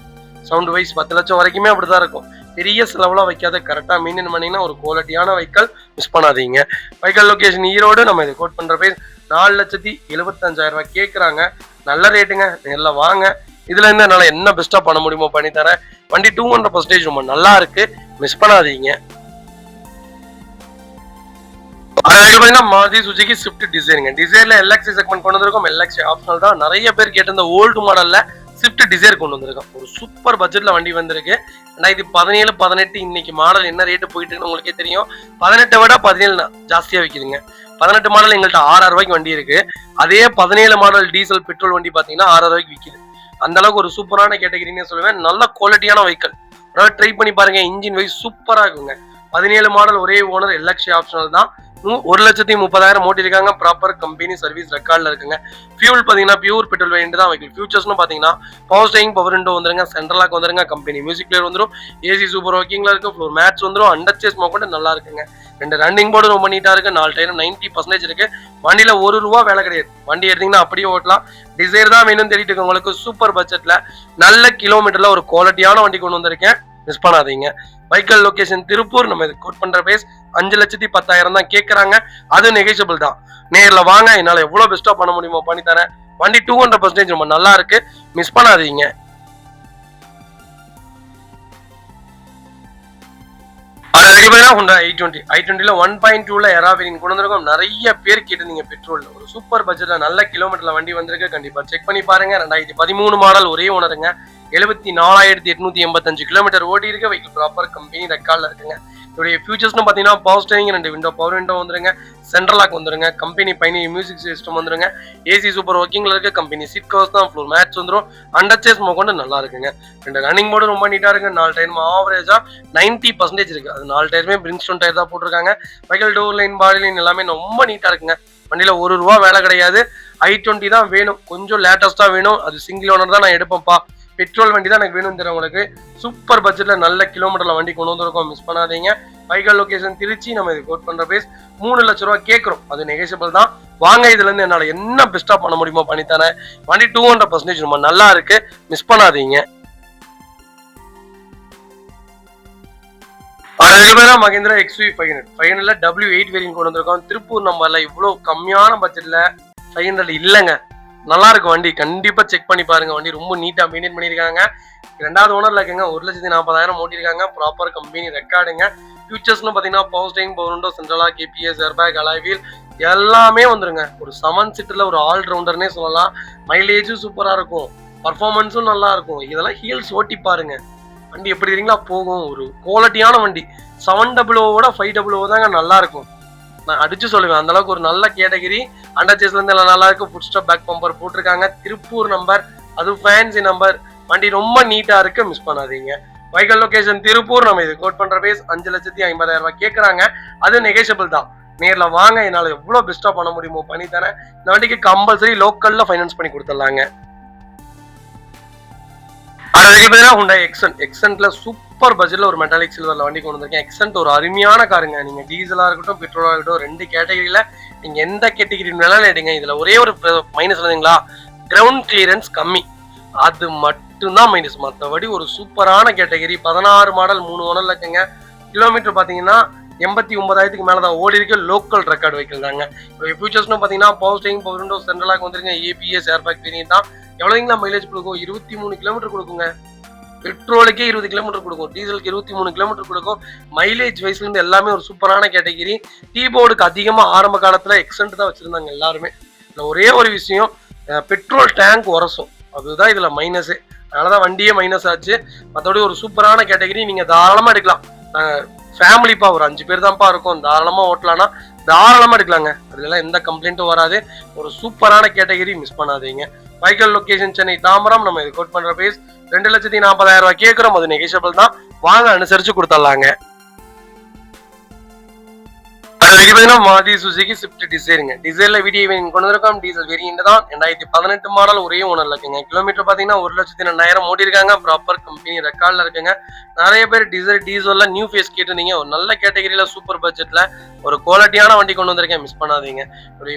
சவுண்ட் வைஸ் 10 லட்சம் வரைக்குமே அப்படிதான் இருக்கும். பெரிய செலவுலாம் வைக்காத, கரெக்டா மெயின்டைன் பண்ணீங்கன்னா ஒரு குவாலிட்டியான வெஹிக்கல், மிஸ் பண்ணாதீங்க. Vehicle location Erode. நம்ம இதை கோட் பண்ற பேர் 4,75,000 ரூபாய் கேட்கறாங்க. நல்ல ரேட்டுங்க. எல்லாம் வாங்க. இதுல இருந்து என்னால என்ன பெஸ்டா பண்ண முடியுமோ பண்ணி தரேன். வண்டி 200% ரொம்ப நல்லா இருக்கு, மிஸ் பண்ணாதீங்க. மாருதி சுசுகி ஸ்விஃப்ட் டிசைருங்க. டிசைர்ல LXI செக்மெண்ட் கொண்டு வந்திருக்கோம். LXI ஆப்ஷனல் தான். நிறைய பேர் கேட்டிருந்த ஓல்டு மாடல்ல ஸ்விஃப்ட் டிசைர் கொண்டு வந்திருக்கோம். ஒரு சூப்பர் பட்ஜெட்ல வண்டி வந்திருக்கு. 2017, 18 இன்னைக்கு மாடல் என்ன ரேட்டு போயிட்டு இருக்குன்னு உங்களுக்கே தெரியும். 18 விட 17 ஜாஸ்தியா விற்கிதுங்க. 18 மாடல் எங்கள்கிட்ட 6,000 ரூபாய்க்கு வண்டி இருக்கு. அதே 17 மாடல் டீசல் பெட்ரோல் வண்டி பாத்தீங்கன்னா 6,000 ரூபாய்க்கு விற்கிது. அந்த அளவுக்கு ஒரு சூப்பரான கேட்டகரின்னு சொல்லுவேன். நல்ல குவாலிட்டியான வெஹிக்கல், ட்ரை பண்ணி பாருங்க. இன்ஜின் வைஸ் சூப்பரா இருக்குங்க. 17 மாடல், ஒரே ஓனர், எல்எக்ஸி ஆப்ஷனல் தான். 1,30,000 ஓட்டிருக்காங்க. ப்ராப்பர் கம்பெனி சர்வீஸ் ரெக்கார்ட்ல இருக்குங்க. ஃபியூல் பாத்தீங்கன்னா பியூர் பெட்ரோல் வேரியன்ட் தான் வெஹிக்கல். ஃபியூச்சர்ஸ்னு பாத்தீங்கன்னா பவர் ஸ்டீரிங், பவர் விண்டோ வந்துருங்க, சென்ட்ரல் லாக் வந்துருங்க, கம்பெனி மியூசிக் பிளேயர் வந்துரும், ஏசி சூப்பர் ஒர்க்கிங்ல இருக்கு, ஃப்ளோர் மேட்ச் வந்துரும், அண்டர் சேஸ் மோக்கொண்டு நல்லா இருக்குங்க. 2 ரன்னிங் போர்டு ரொம்ப நீட்டா இருக்கு. 4 டயரும் 90% இருக்கு. வண்டியில ₹1 வேலை கிடையாது. வண்டி எடுத்தீங்கன்னா அப்படியே ஓட்டலாம். டிசைர் தான் வேணும்னு தேடிட்டு இருக்கு உங்களுக்கு சூப்பர் பட்ஜெட்ல நல்ல கிலோமீட்டர்ல ஒரு குவாலிட்டியான வண்டி கொண்டு வந்திருக்கேன். மிஸ் பண்ணாதீங்க. Vehicle location Tiruppur. நம்ம இது கோட் பண்ற பேஸ் 5,10,000 தான் கேட்கறாங்க. அது நெகோஷியபிள் தான். நேர்ல வாங்க, என்னால எவ்வளவு பெஸ்டா பண்ண முடியுமோ பண்ணி தரேன். வண்டி 200% ரொம்ப நல்லா இருக்கு. மிஸ் பண்ணாதீங்க. i20ல 1.2ல எரா வேரியன்ட் கொண்டு வந்திருக்கோம். நிறைய பேர் கேட்டிருந்தீங்க பெட்ரோல்ல. ஒரு சூப்பர் பட்ஜெட்ல நல்ல கிலோமீட்டர்ல வண்டி வந்திருக்கு. கண்டிப்பா செக் பண்ணி பாருங்க. 2013 மாடல், ஒரே ஓனருங்க. 74,885 கிலோமீட்டர் ஓடி இருக்கு. வெஹிக்கிள் ப்ராப்பர் கம்பெனி ரெக்கார்ட்ல இருக்குங்க. இதோடைய ஃபியூச்சர்ஸ்னு பாத்தீங்கன்னா power steering, 2 window, power window வந்துருங்க, சென்ட்ரல் லாக் வந்துருங்க, கம்பெனி பயணி மியூசிக் சிஸ்டம் வந்துருங்க, ஏசி சூப்பர் ஒர்க்கிங்ல இருக்கு, கம்பெனி சீட் கவர்ஸ் தான், ஃப்ளோர் மேட்ச் வந்துரும், அண்டர் சேஸ் மோக்கொண்டு நல்லா இருக்குங்க. 2 ரன்னிங் போர்டு ரொம்ப நீட்டா இருக்கு. 4 டயர் ஆவரேஜா 90% இருக்கு. அது 4 டயருமே பிரின்ஸ்டோன் டயர் தான் போட்டிருக்காங்க. Vehicle door line, body line எல்லாமே ரொம்ப நீட்டா இருக்குங்க. வண்டியில ₹1 வேலை கிடையாது. i20 தான் வேணும், கொஞ்சம் லேட்டஸ்டா வேணும். அது சிங்கிள் ஓனர் தான் நான் எடுப்பேன்ப்பா, பெட்ரோல் வண்டி தான் எனக்கு வேணும் தெரியும் உங்களுக்கு. சூப்பர் பட்ஜெட்ல நல்ல கிலோமீட்டர்ல வண்டி கொண்டு வந்திருக்கோம். மிஸ் பண்ணாதீங்க. Vehicle location Trichy. நம்ம இது கோட் பண்ற பேஸ் 3 லட்சம் ரூபாய் கேட்கிறோம். அது நெகோஷியபிள் தான். வாங்க, இதுல இருந்து என்னால என்ன பெஸ்டா பண்ண முடியுமோ பண்ணித்தானே. வண்டி 200% ரொம்ப நல்லா இருக்கு. மிஸ் பண்ணாதீங்க. மகேந்திரா XUV 500ல W8 வேரியன்ட் கொண்டு வந்திருக்கோம். திருப்பூர் நம்பர்ல இவ்வளவு கம்மியான பட்ஜெட்ல 500 இல்லங்க. நல்லா இருக்கும் வண்டி. கண்டிப்பா செக் பண்ணி பாருங்க. வண்டி ரொம்ப நீட்டா மெயின்டைன் பண்ணிருக்காங்க. 2வது ஓனர்ல இருக்குங்க. 1,40,000 ஓட்டிருக்காங்க. ப்ராப்பர் கம்பெனி ரெக்கார்டுங்க. ஃபியூச்சர்ஸ்னு பாத்தீங்கன்னா power steering, power window, central lock, ABS, airbag, alloy wheel எல்லாமே வந்துருங்க. ஒரு 7 சீட்டர்ல ஒரு ஆல் ரவுண்டர்னே சொல்லலாம். மைலேஜும் சூப்பரா இருக்கும், பர்ஃபார்மன்ஸும் நல்லா இருக்கும். இதெல்லாம் ஹீல்ஸ் ஓட்டி பாருங்க. வண்டி எப்படி இருக்கீங்களா போகும். ஒரு குவாலிட்டியான வண்டி. 700 500 தாங்க நல்லா இருக்கும். நான் அடிச்சு சொல்லுவேன். அந்த அளவுக்கு ஒரு நல்ல கேட்டகரி. அண்டர் சேஸ்ல இருந்து எல்லாம் நல்லா இருக்கு. ஃபுட் ஸ்டாப் பேக் பம்பர் போட்டிருக்காங்க. திருப்பூர் நம்பர், அது ஃபேன்சி நம்பர். வண்டி ரொம்ப நீட்டா இருக்கு. மிஸ் பண்ணாதீங்க. Vehicle location Tiruppur. நம்ம இது கோட் பண்ற பேஸ் 5,50,000 ரூபாய் கேட்கறாங்க. அது நெகோஷியபிள் தான். நேர்ல வாங்க, என்னால எவ்வளவு பெஸ்டா பண்ண முடியுமோ பண்ணி தரேன். இந்த வண்டிக்கு கம்பல்சரி லோக்கல்ல ஃபைனான்ஸ் பண்ணி கொடுத்துடலாங்க. Hyundai Accent சூப்பர் பட்ஜெட்ல ஒரு மெட்டாலிக் சில்வர்ல வண்டி கொண்டு வந்திருக்கேன். Accent ஒரு அருமையான காருங்க. நீங்க டீசலா இருக்கட்டும், பெட்ரோலா இருக்கட்டும், 2 கேட்டகரியில நீங்க எந்த கேட்டகரி வேணாலும் எடுங்க. இதுல ஒரே ஒரு மைனஸ் இல்லைங்களா, கிரவுண்ட் கிளியரன்ஸ் கம்மி. அது மட்டும்தான் மைனஸ். மற்றபடி ஒரு சூப்பரான கேட்டகரி. 16 மாடல், 3 ஓனர்ல இருக்குங்க. கிலோமீட்டர் பாத்தீங்கன்னா 89,000 மேலதான் ஓடி இருக்கு. லோக்கல் ரெக்கார்டு வெஹிக்கிள் தாங்க. ஃபியூச்சர்ஸ்னு பாத்தீங்கன்னா power steering, power window, central lock வந்துருங்க, ABS, ஏர்பேக் வேரியன்ட் தான். எவ்வளவுங்களா மைலேஜ் கொடுக்கும்? 23 கிலோமீட்டர் கொடுக்குங்க. பெட்ரோலுக்கே 20 கிலோமீட்டர் கொடுக்கும், டீசலுக்கு 23 கிலோமீட்டர் கொடுக்கும். மைலேஜ் வயசுல இருந்து எல்லாமே ஒரு சூப்பரான கேட்டகரி. கீபோர்டுக்கு அதிகமா ஆரம்ப காலத்துல எக்ஸென்ட் தான் வச்சிருந்தாங்க எல்லாருமே. ஒரே ஒரு விஷயம், பெட்ரோல் டேங்க் உரசும். அதுதான் இதுல மைனஸ். அதனாலதான் வண்டியே மைனஸ் ஆச்சு. மற்றபடி ஒரு சூப்பரான கேட்டகரி. நீங்க தாராளமா எடுக்கலாம். ஃபேமிலிப்பா ஒரு 5 பேர் தான்ப்பா இருக்கும், தாராளமா ஓட்டலாம்னா தாராளமா எடுக்கலாங்க. அதுல எந்த கம்ப்ளைண்ட்டும் வராது. ஒரு சூப்பரான கேட்டகரி. மிஸ் பண்ணாதீங்க. Vehicle location Chennai Tambaram. நம்ம இது கோட் பண்ற பேஸ் 2,40,000 ரூபாய் கேட்கிறோம். அது நெகோஷியபிள் தான். வாங்க, அனுசரிச்சு கொடுத்துடலாங்க. மாருதி சுசுகி ஸ்விஃப்ட் டிசைருங்க. டிசைர்ல வீடியோ கொண்டு வந்திருக்கோம். டீசல் வேரியன்ட் தான். 2018 மாடல், ஒரே ஓனர்ல இருக்குங்க. கிலோமீட்டர் பாத்தீங்கன்னா 1,02,000 ஓடி இருக்காங்க. ப்ராப்பர் கம்பெனி ரெக்கார்ட்ல இருக்குங்க. நிறைய பேர் டீசல்ல நியூ ஃபேஸ் கேட்டிருந்தீங்க. ஒரு நல்ல கேட்டகரியில சூப்பர் பட்ஜெட்ல ஒரு குவாலிட்டியான வண்டி கொண்டு வந்திருக்கேன். மிஸ் பண்ணாதீங்க.